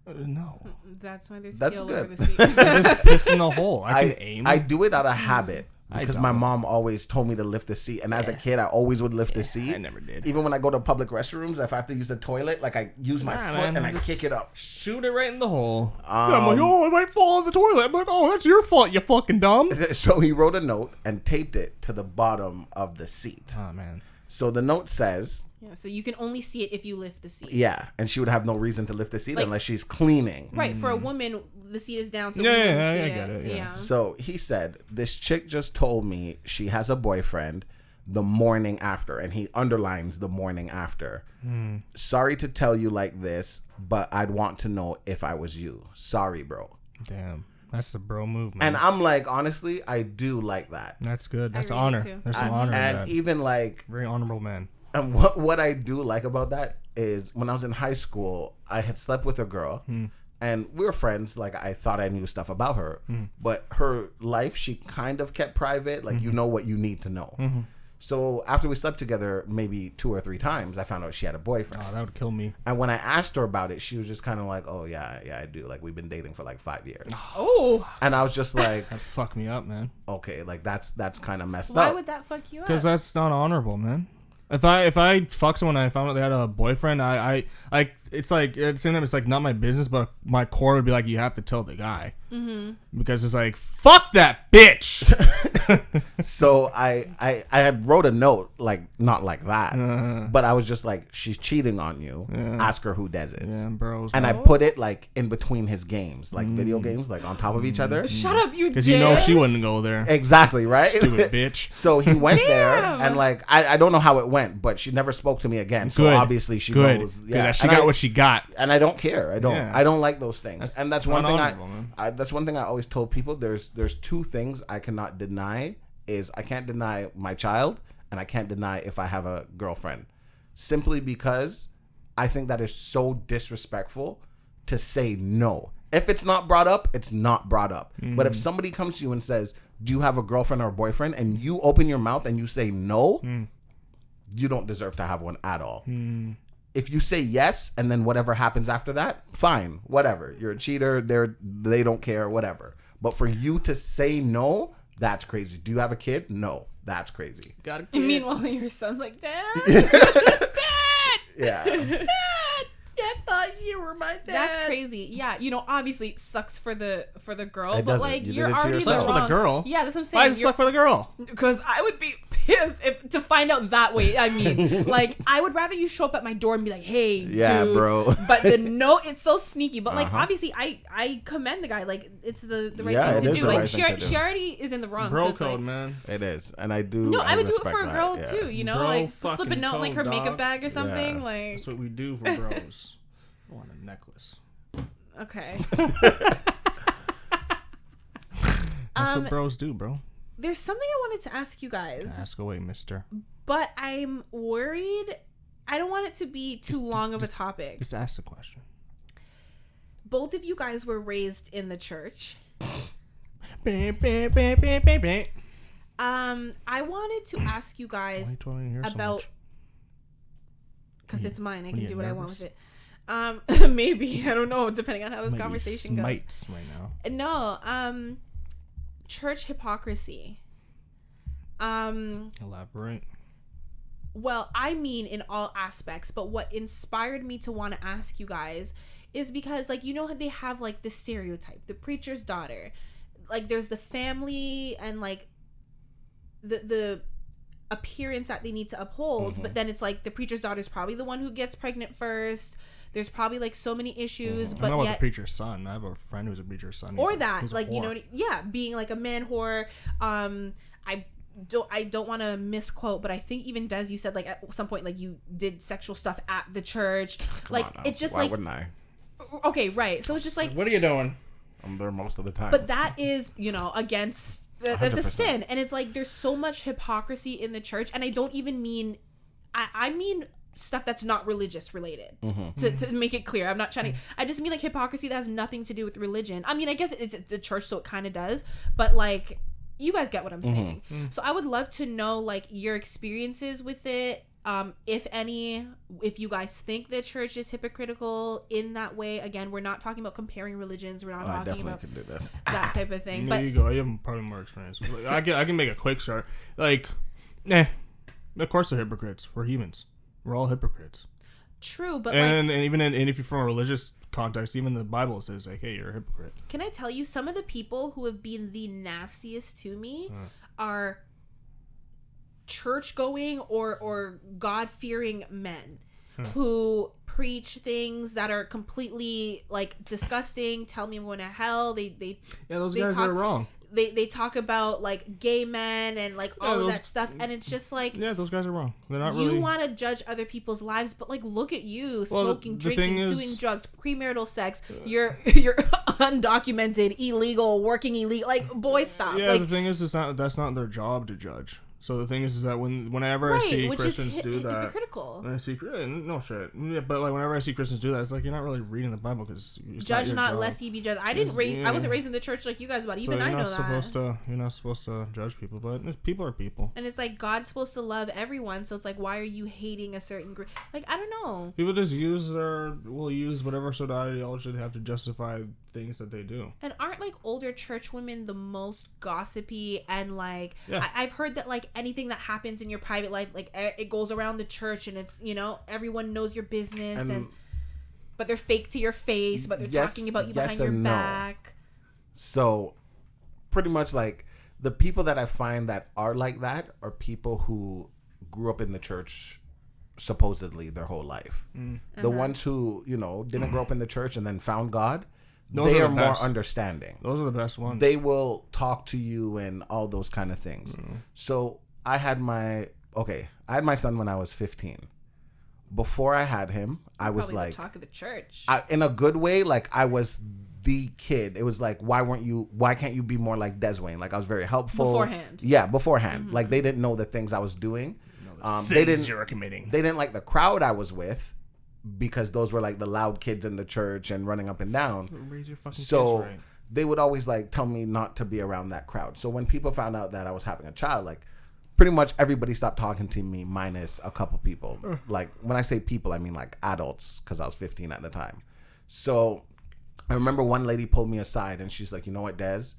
No. That's why there's That's pee all good. over the seat. I just piss in the hole. I can aim. I do it out of habit. Because my don't. mom always told me to lift the seat. And as a kid, I always would lift the seat. I never did. Even when I go to public restrooms, if I have to use the toilet, like I use my foot and I kick it up. Shoot it right in the hole. I'm like, oh, I might fall in the toilet. I'm like, oh, that's your fault, you fucking dumb. So he wrote a note and taped it to the bottom of the seat. Oh, man. So the note says... Yeah, so you can only see it if you lift the seat. Yeah, and she would have no reason to lift the seat unless she's cleaning. Right, for a woman, the seat is down, so yeah, we wouldn't I see get it. Yeah. So he said, this chick just told me she has a boyfriend the morning after, and he underlines the morning after. Sorry to tell you like this, but I'd want to know if I was you. Sorry, bro. Damn. That's the bro move, man. And I'm like, honestly, I do like that. That's good. That's really honor. do. There's some honor in And that. even like... Very honorable man. And what I do like about that is when I was in high school, I had slept with a girl and we were friends. Like I thought I knew stuff about her, but her life, she kind of kept private. Like, you know what you need to know. So after we slept together, maybe 2 or 3 times, I found out she had a boyfriend. Oh, that would kill me. And when I asked her about it, she was just kind of like, oh yeah, I do. Like we've been dating for like 5 years. Oh. And I was just like, That fucked me up, man. okay, like that's kind of messed up. Why would that fuck you up? Because that's not honorable, man. If I fuck someone and I found out they had a boyfriend, I like it's like at the same time, it's like not my business, but my core would be like, you have to tell the guy, because it's like, fuck that bitch. So I had wrote a note, like not like that, but I was just like, she's cheating on you. Ask her who does it. Yeah, bros. And I put it like in between his games, like video games, like on top of each other. Shut up, you. Because you know she wouldn't go there. Exactly, right? Stupid bitch. So he went there, and like I don't know how it went, but she never spoke to me again. So obviously she knows. Yeah, she got what she got, and I don't care. I don't like those things. And that's one thing that's one thing I always told people. There's two things I cannot deny. Is I can't deny my child, and I can't deny if I have a girlfriend, simply because I think that is so disrespectful to say no. If it's not brought up, it's not brought up. But if somebody comes to you and says, do you have a girlfriend or a boyfriend, and you open your mouth and you say no, you don't deserve to have one at all. If you say yes, and then whatever happens after that, fine, whatever. You're a cheater, they don't care, whatever. But for you to say no, that's crazy. Do you have a kid? No, that's crazy. Got a kid. Meanwhile, your son's like, Dad. Dad. Yeah. Dad. I thought you were my dad. That's crazy. Yeah, obviously it sucks for the girl, It but doesn't. like You you're did it to already yourself. Sucks for the girl. Yeah, that's what I'm saying. Why does it suck for the girl? Because I would be pissed to find out that way. I mean, like I would rather you show up at my door and be like, "Hey, Yeah, dude." bro. But it's so sneaky. But like obviously, I commend the guy. Like it's the right thing to do. Like she already is in the wrong. Bro so it's code, like, man. It is, and I do. No, I would do it respect for a that, girl yeah. too. Bro Like slip a fucking note in like her code, makeup dog. bag or something. Yeah. Like That's what we do for bros. I want a necklace. okay. That's what bros do, bro. There's something I wanted to ask you guys. Ask away, mister. But I'm worried. I don't want it to be too long of a topic. Just ask the question. Both of you guys were raised in the church. I wanted to ask you guys about, because it's mine. I can do what I want with it. Maybe, I don't know, depending on how this conversation goes. Right now. No, church hypocrisy. Elaborate. Well, I mean in all aspects, but what inspired me to want to ask you guys is because, like, they have like the stereotype, the preacher's daughter. Like there's the family and like the appearance that they need to uphold, but then it's like the preacher's daughter is probably the one who gets pregnant first. There's probably like so many issues, but I know yet about the preacher's son. I have a friend who's a preacher's son. Or that, like, being like a man whore. I don't want to misquote, but I think even Des, you said like at some point like you did sexual stuff at the church. It's just Why like, wouldn't I? Okay, right. So it's just like, what are you doing? I'm there most of the time. But that is, against that's a 100%. sin, and it's like there's so much hypocrisy in the church, and I don't even mean, I mean stuff that's not religious related. To make it clear, I'm not trying to. I just mean like hypocrisy that has nothing to do with religion. I mean, I guess it's the church, so it kind of does, but like you guys get what I'm saying. So I would love to know like your experiences with it. If any, if you guys think the church is hypocritical in that way. Again, we're not talking about comparing religions. We're not talking about can do that. that type of thing. There But you go. You have probably more experience. Like, I can make a quick start. Like, of course they're hypocrites. We're humans. We're all hypocrites. True, but and even if you're from a religious context, even the Bible says like, hey, you're a hypocrite. Can I tell you, some of the people who have been the nastiest to me are church going or God fearing men who preach things that are completely like disgusting, tell me I'm going to hell. Those guys are wrong. They talk about like gay men and like all of that stuff, and it's just like, those guys are wrong. They're not you really. want to judge other people's lives, but like look at you, smoking, drinking, doing drugs, premarital sex. You're undocumented, illegal, working illegal. Like, boys, stop. Yeah, like, the thing is, that's not their job to judge. So the thing is that whenever I see Christians do that, hypocritical. I see no shit. Yeah, but like whenever I see Christians do that, it's like you're not really reading the Bible because judge not lest ye be judged. I wasn't raised in the church like you guys, but even I know that. You're not supposed to judge people, but people are people. And it's like God's supposed to love everyone, so it's like, why are you hating a certain group? Like, I don't know. People just will use whatever sort of ideology they have to justify things that they do. And aren't like older church women the most gossipy and like I've heard that like anything that happens in your private life, like it goes around the church and it's everyone knows your business and but they're fake to your face, but they're talking about you behind your back. So pretty much like the people that I find that are like that are people who grew up in the church supposedly their whole life. The ones who, you know, didn't grow up in the church and then found God, they are more understanding. Those are the best ones. They will talk to you and all those kind of things. So I had my son when I was 15. Before I had him, I was like, the talk of the church. In a good way, like I was the kid. It was like, why can't you be more like Des Wayne? Like I was very helpful. Beforehand. Yeah, beforehand. Like they didn't know the things I was doing. You're committing. They didn't like the crowd I was with because those were like the loud kids in the church and running up and down. Raise your fucking So kids right. they would always like tell me not to be around that crowd. So when people found out that I was having a child, like pretty much everybody stopped talking to me minus a couple people. Like when I say people, I mean like adults because I was 15 at the time. So I remember one lady pulled me aside and she's like, you know what, Des?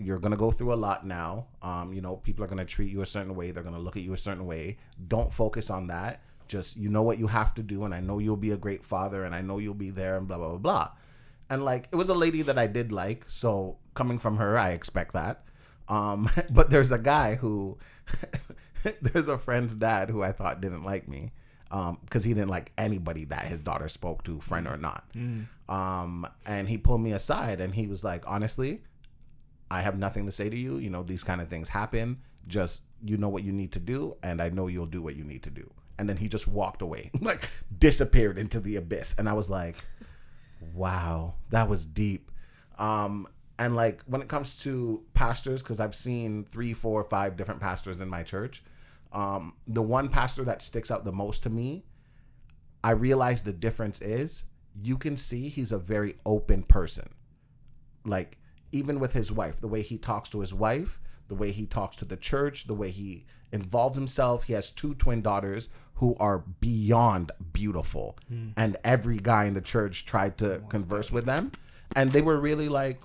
You're going to go through a lot now. You know, people are going to treat you a certain way. They're going to look at you a certain way. Don't focus on that. Just, you know what you have to do. And I know you'll be a great father and I know you'll be there and blah, blah, blah, blah. And like, it was a lady that I did like. So coming from her, I expect that. But there's a guy who, there's a friend's dad who I thought didn't like me. Because he didn't like anybody that his daughter spoke to, friend or not. And he pulled me aside and he was like, honestly, I have nothing to say to you. You know, these kind of things happen. Just, you know what you need to do. And I know you'll do what you need to do. And then he just walked away, like disappeared into the abyss. And I was like, wow, that was deep. And like, when it comes to pastors, because I've seen 3, 4, 5 different pastors in my church. The one pastor that sticks out the most to me, I realize the difference is you can see he's a very open person. Like, even with his wife, the way he talks to his wife, the way he talks to the church, the way he involves himself. He has 2 twin daughters who are beyond beautiful. And every guy in the church tried to converse with them. And they were really like,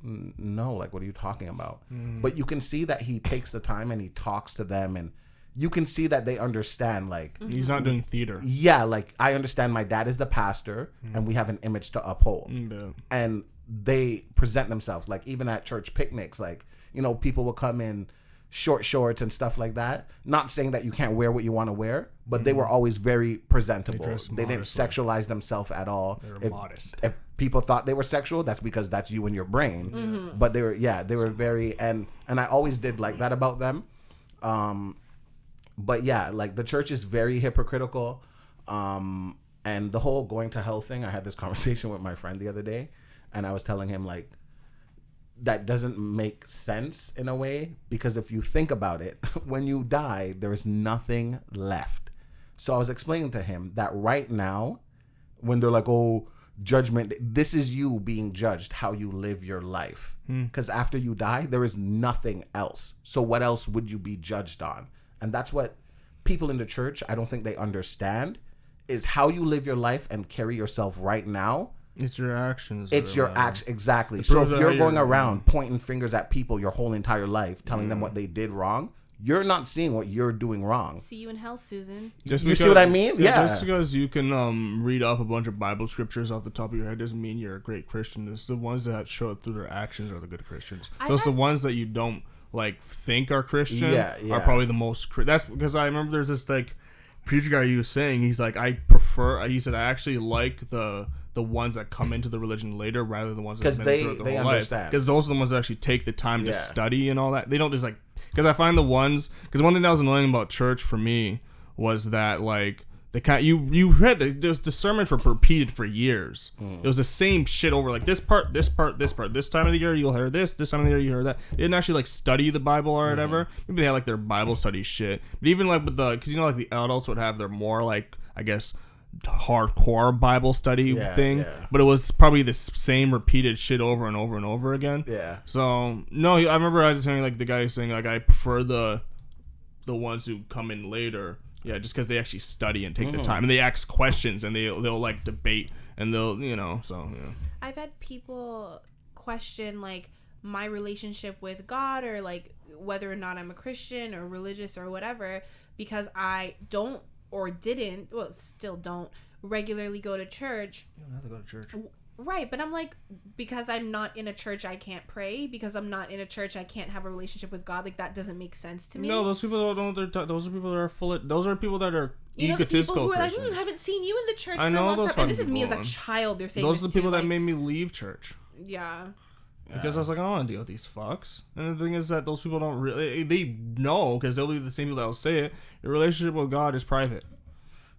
no, like, what are you talking about? But you can see that he takes the time and he talks to them. And you can see that they understand, like... He's not doing theater. Yeah, like, I understand my dad is the pastor and we have an image to uphold. And they present themselves, like, even at church picnics, like, you know, people will come in short shorts and stuff like that. Not saying that you can't wear what you want to wear, but they were always very presentable. They didn't sexualize themselves at all. They were modest. If people thought they were sexual, that's because that's you in your brain. But they were very, and I always did like that about them. But yeah, like the church is very hypocritical. And the whole going to hell thing, I had this conversation with my friend the other day, and I was telling him, like, that doesn't make sense in a way, because if you think about it, when you die, there is nothing left. So I was explaining to him that right now, when they're like, oh, judgment, this is you being judged, how you live your life. Because after you die, there is nothing else. So what else would you be judged on? And that's what people in the church, I don't think they understand, is how you live your life and carry yourself right now. It's your actions. It's your actions, exactly. So if you're going around pointing fingers at people your whole entire life, telling them what they did wrong, you're not seeing what you're doing wrong. See you in hell, Susan. You see what I mean? Yeah. Just because you can read off a bunch of Bible scriptures off the top of your head doesn't mean you're a great Christian. It's the ones that show it through their actions are the good Christians. Those are the ones that you don't like think are Christian are probably the most. That's because I remember there's this like preacher guy he was saying, he's like, he said I actually like the ones that come into the religion later rather than the ones that have been throughout their whole life. Because those are the ones that actually take the time to study and all that. They don't just like, because I find the ones, because one thing that was annoying about church for me was that like they kind you read the sermons were repeated for years. It was the same shit over like this part, this part, this part. This time of the year you'll hear this time of the year you hear that. They didn't actually like study the Bible or whatever. Maybe they had like their Bible study shit. But even like with because you know like the adults would have their more like I guess hardcore Bible study thing, but it was probably the same repeated shit over and over and over again. So no, I remember I was hearing like the guy saying like I prefer the ones who come in later. Yeah, just because they actually study and take the time and they ask questions and they'll like debate and they'll so yeah. I've had people question like my relationship with God or like whether or not I'm a Christian or religious or whatever because I don't or didn't, well, still don't, regularly go to church. You don't have to go to church. Right, but I'm like, because I'm not in a church, I can't pray. Because I'm not in a church, I can't have a relationship with God. Like, that doesn't make sense to me. No, those people don't. Those are people that are full of. Those are people that are egotistical. The people who are like, Christians. I haven't seen you in the church I for know a long those time. And this is me as a people. child. They're saying Those are this the people to, that like, made me leave church. Yeah. Because I was like, I don't want to deal with these fucks. And the thing is that those people don't really. They know because they'll be the same people that will say it. Your relationship with God is private.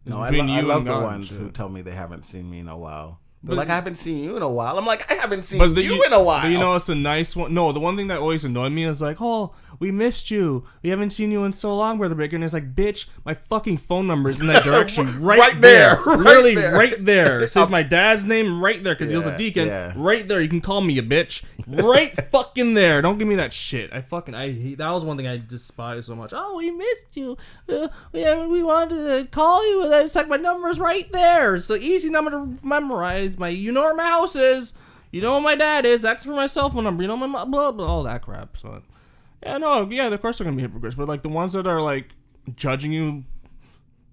No, I love the ones who tell me they haven't seen me in a while. They're like, I haven't seen you in a while. I'm like, I haven't seen you in a while. But you know, it's a nice one. No, the one thing that always annoyed me is like, oh, we missed you. We haven't seen you in so long, Brother Baker. And it's like, bitch, my fucking phone number is in that direction right there. Literally right there. It says my dad's name right there because he was a deacon. Yeah. Right there. You can call me a bitch. Right fucking there. Don't give me that shit. I hate. That was one thing I despise so much. Oh, we missed you. We wanted to call you. It's like my number's right there. It's an easy number to memorize. You know where my house is. You know where my dad is. Ask for my cell phone number. You know my mom, blah, blah, all that crap. So, of course they're gonna be hypocrites. But like the ones that are like judging you,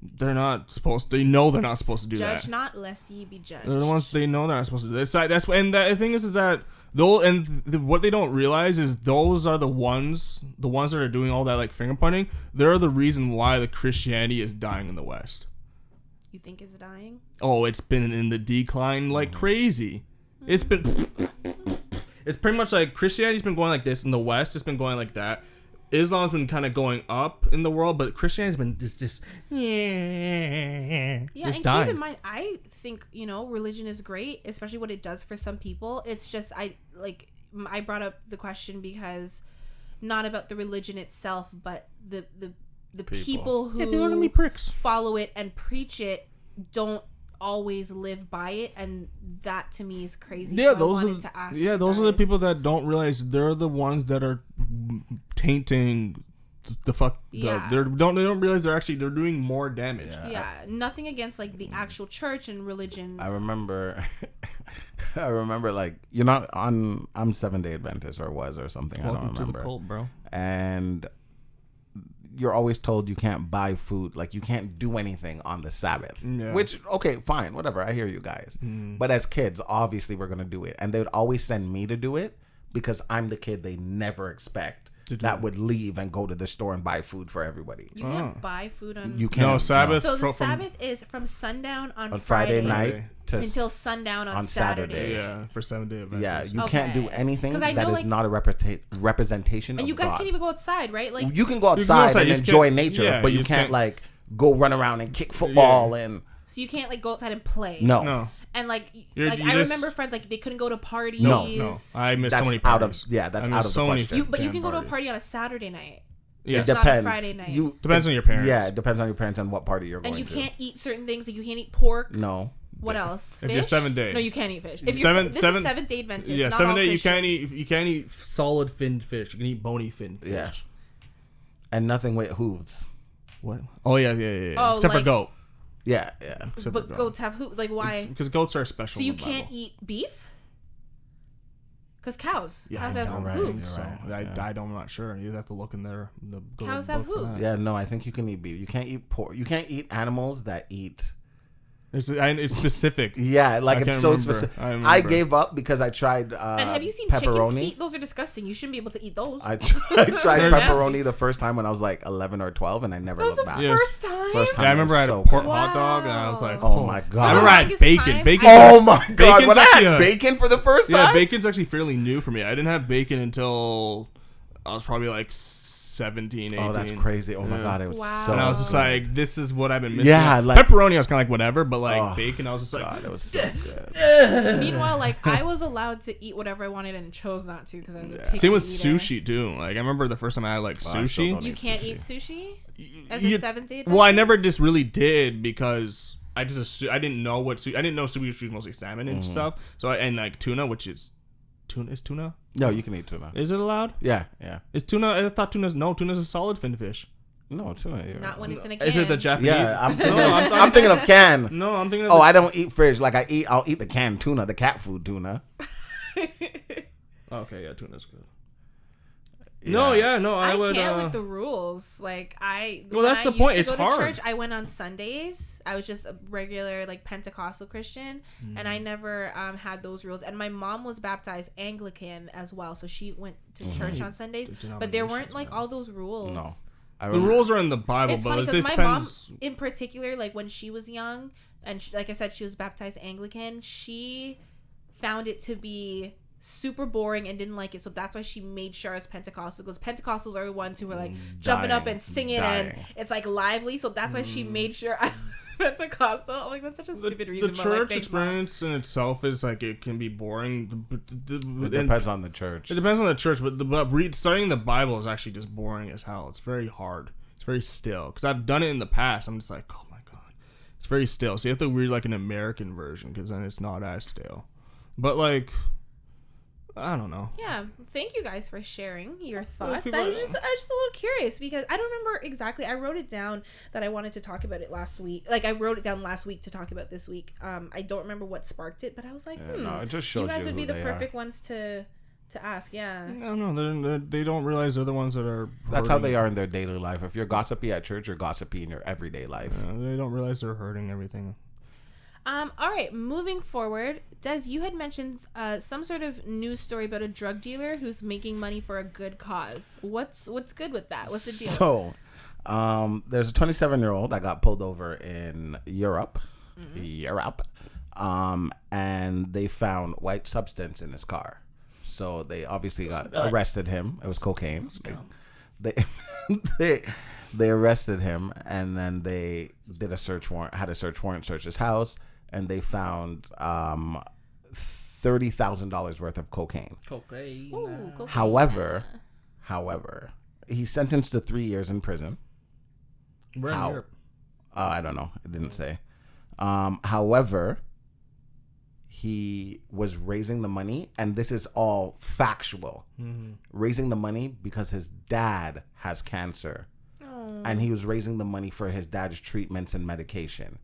they're not supposed. They know they're not supposed to do that. Judge not, lest ye be judged. They're the ones they know they're not supposed to do. That's and the thing is that what they don't realize is those are the ones that are doing all that like finger pointing. They're the reason why the Christianity is dying in the West. You think it's dying? Oh, it's been in the decline like crazy. It's been... It's pretty much like Christianity's been going like this in the West. It's been going like that. Islam's been kind of going up in the world, but Christianity's been just and dying. keep in mind, I think, religion is great, especially what it does for some people. It's just, I brought up the question because not about the religion itself, but the people who people are gonna be pricks. Follow it and preach it don't always live by it, and that to me is crazy. Yeah, so those are the people that don't realize they're the ones that are tainting the fuck. Yeah. They don't realize they're doing more damage. Yeah, nothing against like the actual church and religion. I remember like you're not on. I'm 7-Day Adventist or was or something. Welcome I don't remember. to the cult, bro. And you're always told you can't buy food, like you can't do anything on the Sabbath. Yeah. Which, okay, fine, whatever. I hear you guys. But as kids, obviously we're gonna do it, and they would always send me to do it because I'm the kid they never expect that would leave and go to the store and buy food for everybody. You can't buy food on. You can't. No, Sabbath. So the Sabbath is from sundown on Friday night until sundown on Saturday. Yeah, for 7-Day Adventist. Yeah, you can't do anything that is like, not a representation and of you guys God. can't even go outside, right? Like you can go outside and enjoy nature, but you can't like go run around and kick football and. So you can't like go outside and play. No. And I remember friends like they couldn't go to parties. No. I missed so many parties. That's out of the question. But you can go to a party on a Saturday night. Yeah. It depends. Not a Friday night. Depends on your parents. Yeah, it depends on your parents and what party you're going to. And you can't eat certain things. Like you can't eat pork. No. What else? Fish? If you're 7-Day. No, you can't eat fish. If you're this is 7th-Day Adventist. Yeah, not 7-Day. You can't eat solid finned fish. You can eat bony finned fish. Yeah. And nothing with hooves. What? Oh yeah. Oh, except for goat. Yeah. But goats have hooves. Like why? Because goats are special. So you can't eat beef? Because cows have hooves. I'm not sure. You have to look in there. Cows have hooves. Yeah, no, I think you can eat beef. You can't eat pork. You can't eat animals that eat. It's specific. Yeah, like it's so specific. I gave up because I tried and have you seen pepperoni? Chicken's feet? Those are disgusting. You shouldn't be able to eat those. I tried pepperoni the first time when I was like 11 or 12, and I never looked back. First time? Yeah, I remember I had a pork hot dog, and I was like, oh my God. I remember I had bacon. Oh my God. When I had bacon for the first time? Yeah, bacon's actually fairly new for me. I didn't have bacon until I was probably like 17, 18. Oh, that's crazy. Oh my God, it was so. And I was just like, this is what I've been missing. Yeah, like pepperoni, I was kind of like whatever, but like bacon, I was just like, God, it was so good. Meanwhile, like I was allowed to eat whatever I wanted and chose not to because I was a picky Same with eater. Sushi too. Like I remember the first time I had like sushi. You can't eat sushi as a 7-Day. Well, I never just really did because I didn't know I didn't know sushi was mostly salmon and stuff. So and like tuna, which is tuna. No, you can eat tuna. Is it allowed? Yeah. Is tuna? I thought tuna's a solid fin fish. No, tuna. Yeah. Not when it's in a can. Is it the Japanese? Yeah, I'm thinking of can. No, I'm thinking of I don't eat fish. Like I'll eat the canned tuna, the cat food tuna. Okay, yeah, tuna's good. No, yeah, no, I would. can't with the rules. Like Well, that's the point. It's hard. Church, I went on Sundays. I was just a regular like Pentecostal Christian, and I never had those rules. And my mom was baptized Anglican as well, so she went to church on Sundays. But there weren't like all those rules. No. The rules are in the Bible, It's but funny it because just my mom, depends. in particular, like when she was young, and like I said, she was baptized Anglican. She found it to be super boring and didn't like it, so that's why she made sure as Pentecostal, because Pentecostals are the ones who were like jumping up and singing and it's like lively, so that's why she made sure I was Pentecostal. I'm like, that's such a stupid reason. The church experience in itself is like it can be boring. It depends on the church. It depends on the church, but studying the Bible is actually just boring as hell. It's very hard. It's very still. Because I've done it in the past. I'm just like, oh my god, it's very still. So you have to read like an American version, because then it's not as still. But like, I don't know. Yeah, thank you guys for sharing your thoughts. people I was just a little curious because I don't remember exactly. I wrote it down that I wanted to talk about it last week. Like I wrote it down last week to talk about this week. I don't remember what sparked it, but I was like, no, it just shows you guys would be the they perfect ones to ask. Yeah. No, they don't realize they're the ones that are. That's how hurting. they are in their daily life. If you're gossipy at church, you're gossipy in your everyday life. Yeah, they don't realize they're hurting everything. All right, moving forward, Des, you had mentioned some sort of news story about a drug dealer who's making money for a good cause. What's good with that? What's the deal? So, there's a 27-year-old that got pulled over in Europe, and they found white substance in his car. So they obviously arrested him. It was cocaine. They arrested him, and then they did a search warrant, search his house, and they found $30,000 worth of cocaine. Ooh, cocaine. However, he's sentenced to 3 years in prison. Where in Europe? I don't know. It didn't say. However, he was raising the money, and this is all factual. Raising the money because his dad has cancer. And he was raising the money for his dad's treatments and medication.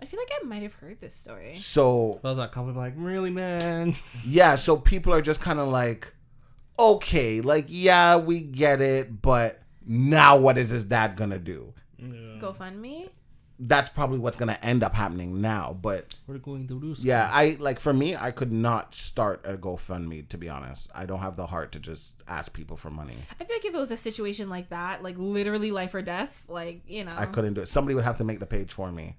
I feel like I might have heard this story. So I was like, really, man? Yeah, so people are just kind of like, okay, like, yeah, we get it, but now what is his dad gonna do? GoFundMe? That's probably what's gonna end up happening now, but We're going to do something. yeah, for me, I could not start a GoFundMe, to be honest. I don't have the heart to just ask people for money. I feel like if it was a situation like that, like literally life or death, like, you know. I couldn't do it. Somebody would have to make the page for me.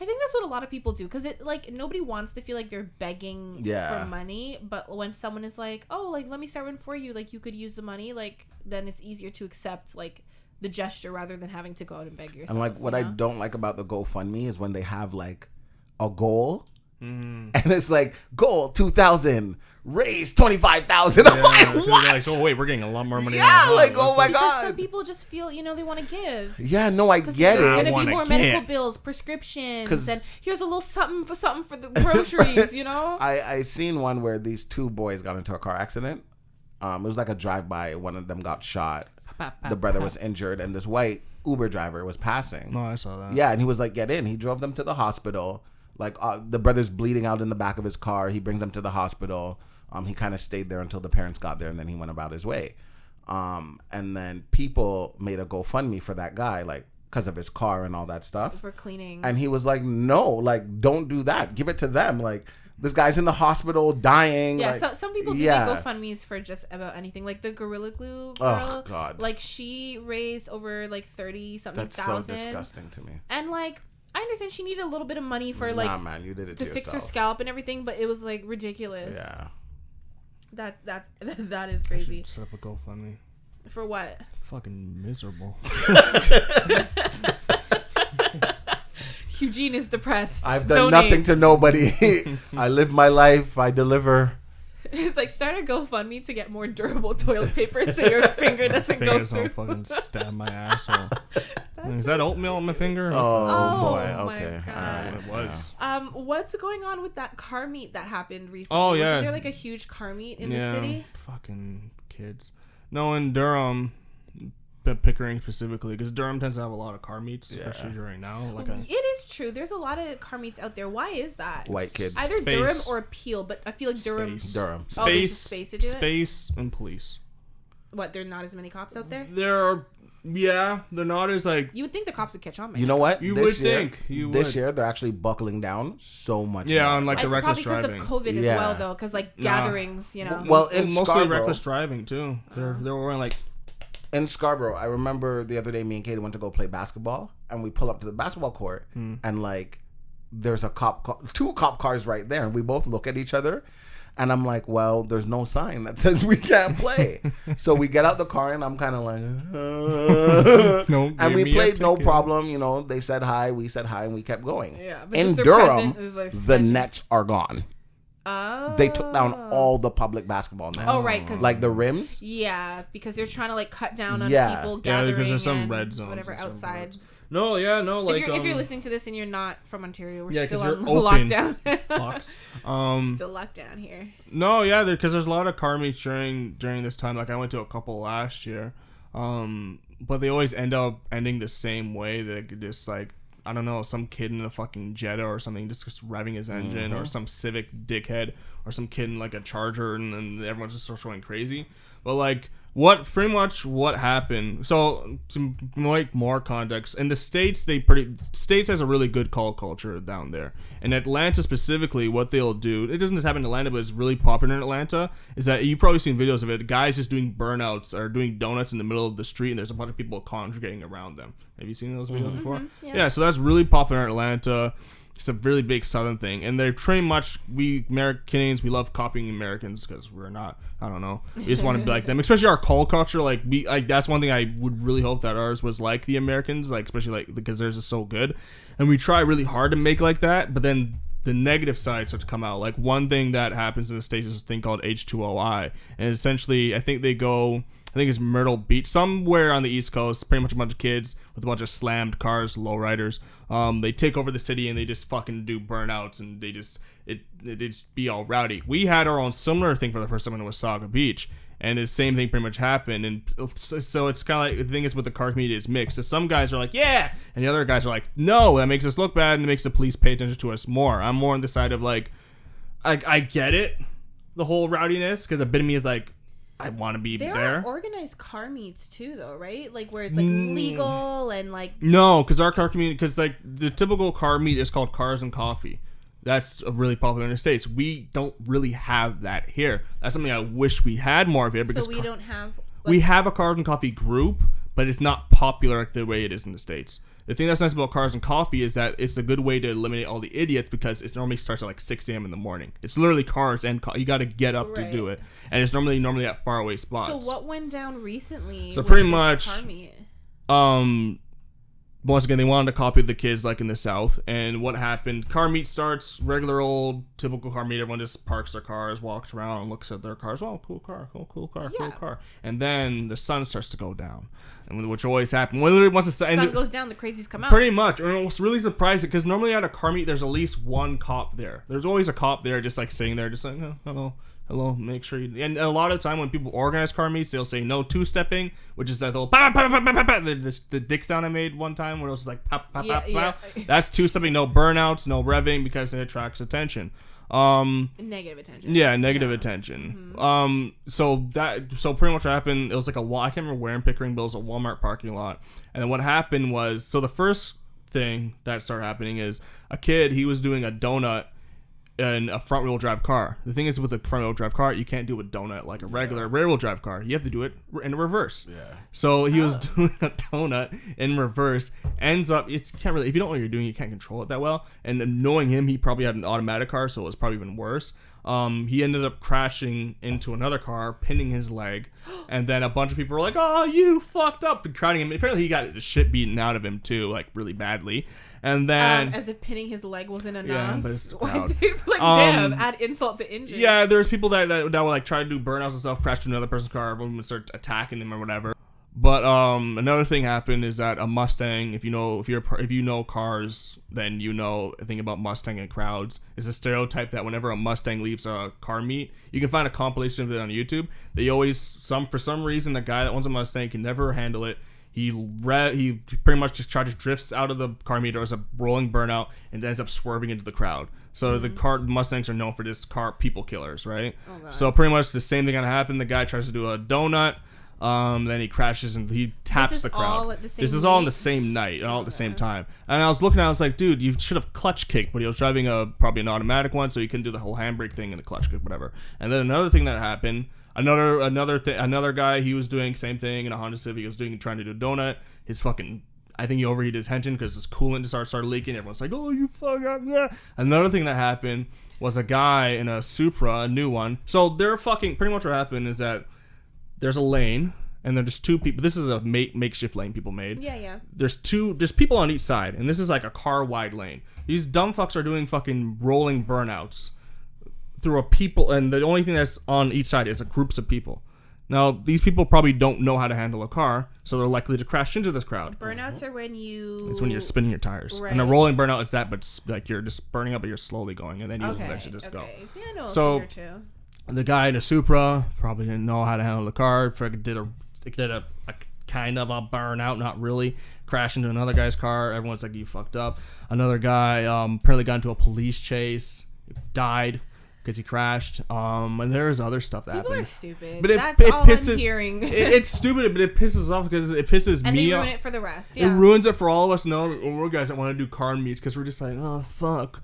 I think that's what a lot of people do, because it, like, nobody wants to feel like they're begging for money, but when someone is like, oh, like, let me start one for you, like, you could use the money, like, then it's easier to accept, like, the gesture rather than having to go out and beg yourself. And like, what I don't like about the GoFundMe is when they have like a goal, and it's like, goal 2,000, raise 25,000. I'm like, what? Like, oh wait, we're getting a lot more money. Yeah, like, oh my because god. some people just feel, you know, they want to give. Yeah, no, I get There's it. gonna be more medical bills, prescriptions, and here's a little something for the groceries, you know. I seen one where these two boys got into a car accident. It was like a drive-by. One of them got shot. The brother was injured, and this white Uber driver was passing. No, I saw that. Yeah, and he was like, get in. He drove them to the hospital. Like, the brother's bleeding out in the back of his car. He brings them to the hospital. He kind of stayed there until the parents got there, and then he went about his way. And then people made a GoFundMe for that guy, like, because of his car and all that stuff. For cleaning. And he was like, no, like, don't do that. Give it to them. Like, this guy's in the hospital dying. Yeah, like, some people do make GoFundMes for just about anything. Like the Gorilla Glue girl. Oh, God. Like, she raised over like 30-something That's thousand. so disgusting to me. And like, I understand she needed a little bit of money for like, nah, man, you did it to fix her scalp and everything, but it was like ridiculous. Yeah. That is crazy. Set up a GoFundMe. For what? Fucking miserable. Hugh-Gene is depressed. I've done Donate. nothing to nobody. I live my life. I deliver. It's like, start a GoFundMe to get more durable toilet paper so your finger doesn't go Fingers through. don't fucking stab my asshole. Is that oatmeal on my finger? Oh boy. my Okay. God. All right. It was. What's going on with that car meet that happened recently? Oh, yeah. Wasn't there like a huge car meet in the city? Fucking kids. No, in Durham, Pickering specifically, because Durham tends to have a lot of car meets, especially during now. Like It is true. There's a lot of car meets out there. Why is that? White kids. Either Space. Durham or Peel, but I feel like Durham. Space. Durham. Oh, there's a Space, space to do it? space, and police. What? There are not as many cops out there. They're not as like. You would think the cops would catch on. You know what? You this would year, think. This year they're actually buckling down so much. Yeah, more. on like the reckless probably driving. because of COVID as well, though, because like gatherings, you know. Well, in mostly Scarborough, reckless driving too. They're wearing like. In Scarborough, I remember the other day me and Katie went to go play basketball, and we pull up to the basketball court, and like there's two cop cars right there, and we both look at each other. And I'm like, well, there's no sign that says we can't play. So we get out the car, and I'm kind of like, no. And we played no problem. You know, they said hi, we said hi, and we kept going. Yeah, but in Durham, the nets are gone. Oh. They took down all the public basketball nets. Oh, right. Like the rims? Yeah, because they're trying to like cut down on people gathering. Yeah, because there's some red zones. Whatever outside. No, like if you're listening to this and you're not from Ontario, we're still on lockdown. Still locked down here. No, yeah, because there's a lot of car meets during this time. Like I went to a couple last year, but they always end up ending the same way. They just like I don't know, some kid in a fucking Jetta or something just revving his engine, or some Civic dickhead, or some kid in like a Charger, and then everyone's just sort of going crazy. But like. What happened? So to make more context, in the States, States has a really good call culture down there. In Atlanta specifically, what they'll do, it doesn't just happen in Atlanta, but it's really popular in Atlanta, is that you've probably seen videos of it. Guys just doing burnouts or doing donuts in the middle of the street, and there's a bunch of people congregating around them. Have you seen those videos before? Yeah, so that's really popular in Atlanta. It's a really big Southern thing, and they're trained much. We Canadians, we love copying Americans because we're not. I don't know. We just want to be like them, especially our call culture. Like that's one thing I would really hope that ours was like the Americans, like especially like because theirs is so good, and we try really hard to make like that. But then the negative side starts to come out. Like one thing that happens in the States is a thing called H2OI, and essentially I think it's Myrtle Beach, somewhere on the East Coast, pretty much a bunch of kids with a bunch of slammed cars, lowriders. They take over the city and they just fucking do burnouts, and they just be all rowdy. We had our own similar thing for the first time in Wasaga Beach, and the same thing pretty much happened. And so it's kind of like the thing is with the car community is mixed. So some guys are like, yeah, and the other guys are like, no, that makes us look bad and it makes the police pay attention to us more. I'm more on the side of like, I get it, the whole rowdiness, because a bit of me is like, I want to be there. There are organized car meets too, though, right? Like where it's like legal and like. No, because our car community, because like the typical car meet is called Cars and Coffee. That's really popular in the States. We don't really have that here. That's something I wish we had more of here. Because so we don't have. We have a Cars and Coffee group, but it's not popular like the way it is in the States. The thing that's nice about Cars and Coffee is that it's a good way to eliminate all the idiots, because it normally starts at like 6 a.m. in the morning. It's literally cars and you got to get up to do it, and it's normally at faraway spots. So what went down recently? So pretty much, once again, they wanted to copy the kids like in the South, and what happened? Car meet starts, regular old typical car meet. Everyone just parks their cars, walks around, and looks at their cars. Oh, cool car, cool car. And then the sun starts to go down, and which always happens. Once the sun goes down, the crazies come out. Pretty much. And I was really surprised because normally at a car meet, there's at least one cop there. There's always a cop there, just like sitting there, just like, oh, hello, make sure you. And a lot of the time when people organize car meets, they'll say no two-stepping, which is that they'll the dick sound I made one time where it was like pop. That's two-stepping, no burnouts, no revving, because it attracts attention. Negative attention. Yeah, negative attention. So pretty much what happened, it was like I can't remember where in Pickering, but it was a Walmart parking lot. And then what happened was, so the first thing that started happening is a kid, he was doing a donut in a front-wheel drive car. The thing is, with a front-wheel drive car, you can't do a donut like a regular rear-wheel drive car. You have to do it in reverse. Yeah. So he was doing a donut in reverse. Ends up, you can't really, if you don't know what you're doing, you can't control it that well. And knowing him, he probably had an automatic car, so it was probably even worse. He ended up crashing into another car, pinning his leg, and then a bunch of people were like, "Oh, you fucked up!" and crowding him. Apparently, he got the shit beaten out of him too, like really badly. And then, as if pinning his leg wasn't enough. Yeah, but it's the crowd. Damn, add insult to injury. Yeah, there's people that would like try to do burnouts and stuff, crash to another person's car, everyone would start attacking them or whatever. But another thing happened is that a Mustang, if you know cars, then you know a thing about Mustang and crowds. It's a stereotype that whenever a Mustang leaves a car meet, you can find a compilation of it on YouTube. They always for some reason the guy that owns a Mustang can never handle it. He pretty much just drifts out of the car meet as a rolling burnout and ends up swerving into the crowd. So the Mustangs are known for just people killers, right? Oh, so pretty much the same thing gonna happen. The guy tries to do a donut. Then he crashes and he taps the crowd. All at the same this is all on the same night and all at the same time. And I was looking at it, I was like, dude, you should have clutch kicked, but he was driving probably an automatic one, so he couldn't do the whole handbrake thing and the clutch kick, whatever. And then another thing that happened, another guy, he was doing same thing in a Honda Civic. He was trying to do a donut. I think he overheated his engine because his coolant just started leaking. Everyone's like, oh, you fuck up, yeah. Another thing that happened was a guy in a Supra, a new one. So pretty much what happened is that there's a lane, and there's two people. This is a makeshift lane people made. Yeah. There's people on each side, and this is like a car-wide lane. These dumb fucks are doing fucking rolling burnouts through and the only thing that's on each side is groups of people. Now, these people probably don't know how to handle a car, so they're likely to crash into this crowd. Burnouts are when It's when you're spinning your tires. Right. And a rolling burnout is that, but like you're just burning up, but you're slowly going, and then you eventually just go. So I know So a thing or two. The guy in a Supra probably didn't know how to handle the car. Did a kind of a burnout, not really. Crashed into another guy's car. Everyone's like, you fucked up. Another guy apparently got into a police chase. Died because he crashed. And there's other stuff that People happened. are stupid. But That's all pisses, I'm hearing. It's stupid, but it pisses off because it pisses and me they off. ruin it for the rest. It Yeah. ruins it for all of us. We're guys that want to do car meets because we're just like, oh fuck.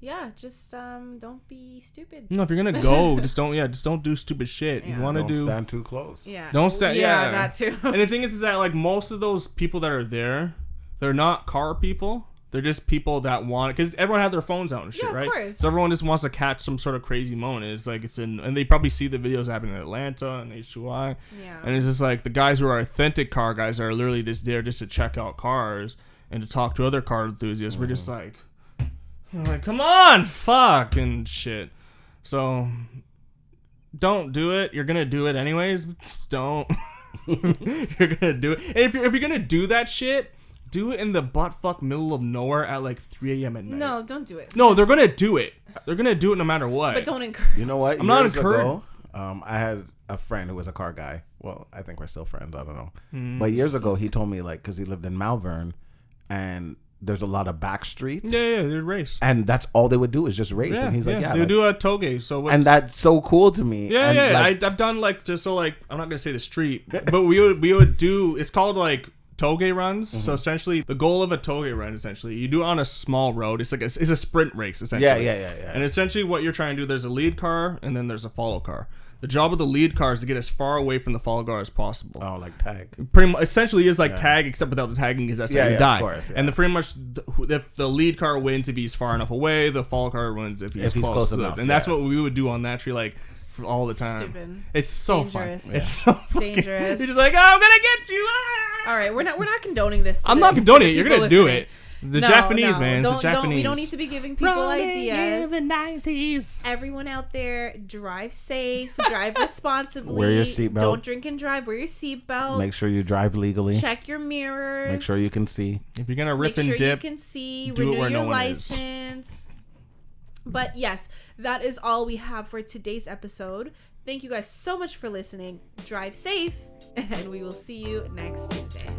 Yeah, just don't be stupid. No, if you're gonna go, just don't do stupid shit. Yeah. You want to Don't do stand too close. Yeah. Don't stand. Yeah, that too. And the thing is that like most of those people that are there, they're not car people. They're just people that want, because everyone had their phones out and shit, Yeah, of right? course. So everyone just wants to catch some sort of crazy moment. It's like and they probably see the videos happening in Atlanta and H2I. Yeah. And it's just like the guys who are authentic car guys are literally just there just to check out cars and to talk to other car enthusiasts. We're just like, come on, fuck and shit. So don't do it. You're gonna do it anyways. Don't. You're gonna do it. And if you're gonna do that shit, do it in the buttfuck middle of nowhere at like 3 a.m. at night. No, don't do it. No, they're gonna do it. They're gonna do it no matter what. But don't encourage. You know what? I'm not Years encouraged. ago, I had a friend who was a car guy. Well, I think we're still friends. I don't know. But years ago, he told me like because he lived in Malvern, and there's a lot of back streets. Yeah, they race. And that's all they would do is just race. And he's like, yeah. They like, do a toge. So and that's so cool to me. Yeah, and like, I've done like just so like I'm not gonna say the street, but we would do. It's called like toge runs. So essentially, the goal of a toge run, essentially, you do it on a small road. It's like it's a sprint race, essentially. Yeah. And essentially, what you're trying to do, there's a lead car and then there's a follow car. The job of the lead car is to get as far away from the follow car as possible. Oh, like tag. Pretty much, essentially, is like tag, except without the tagging, because that's how you die. Of course, yeah. And pretty much, if the lead car wins if he's far enough away, the follow car wins if he's close enough. And that's what we would do on that tree, like all the time. Stupid. It's so Dangerous. fun. Yeah. It's so dangerous. You're just like, oh, I'm gonna get you. Ah! All right, we're not condoning this. I'm not condoning it. You're gonna do it. The Japanese, man. It's the Japanese. We don't need to be giving people ideas. In the 90s. Everyone out there, drive safe, drive responsibly. Wear your seatbelt. Don't drink and drive. Wear your seatbelt. Make sure you drive legally. Check your mirrors. Make sure you can see. If you're gonna rip Make and sure dip, you can see. do it Renew where your no one is. license. But yes, that is all we have for today's episode. Thank you guys so much for listening. Drive safe, and we will see you next Tuesday.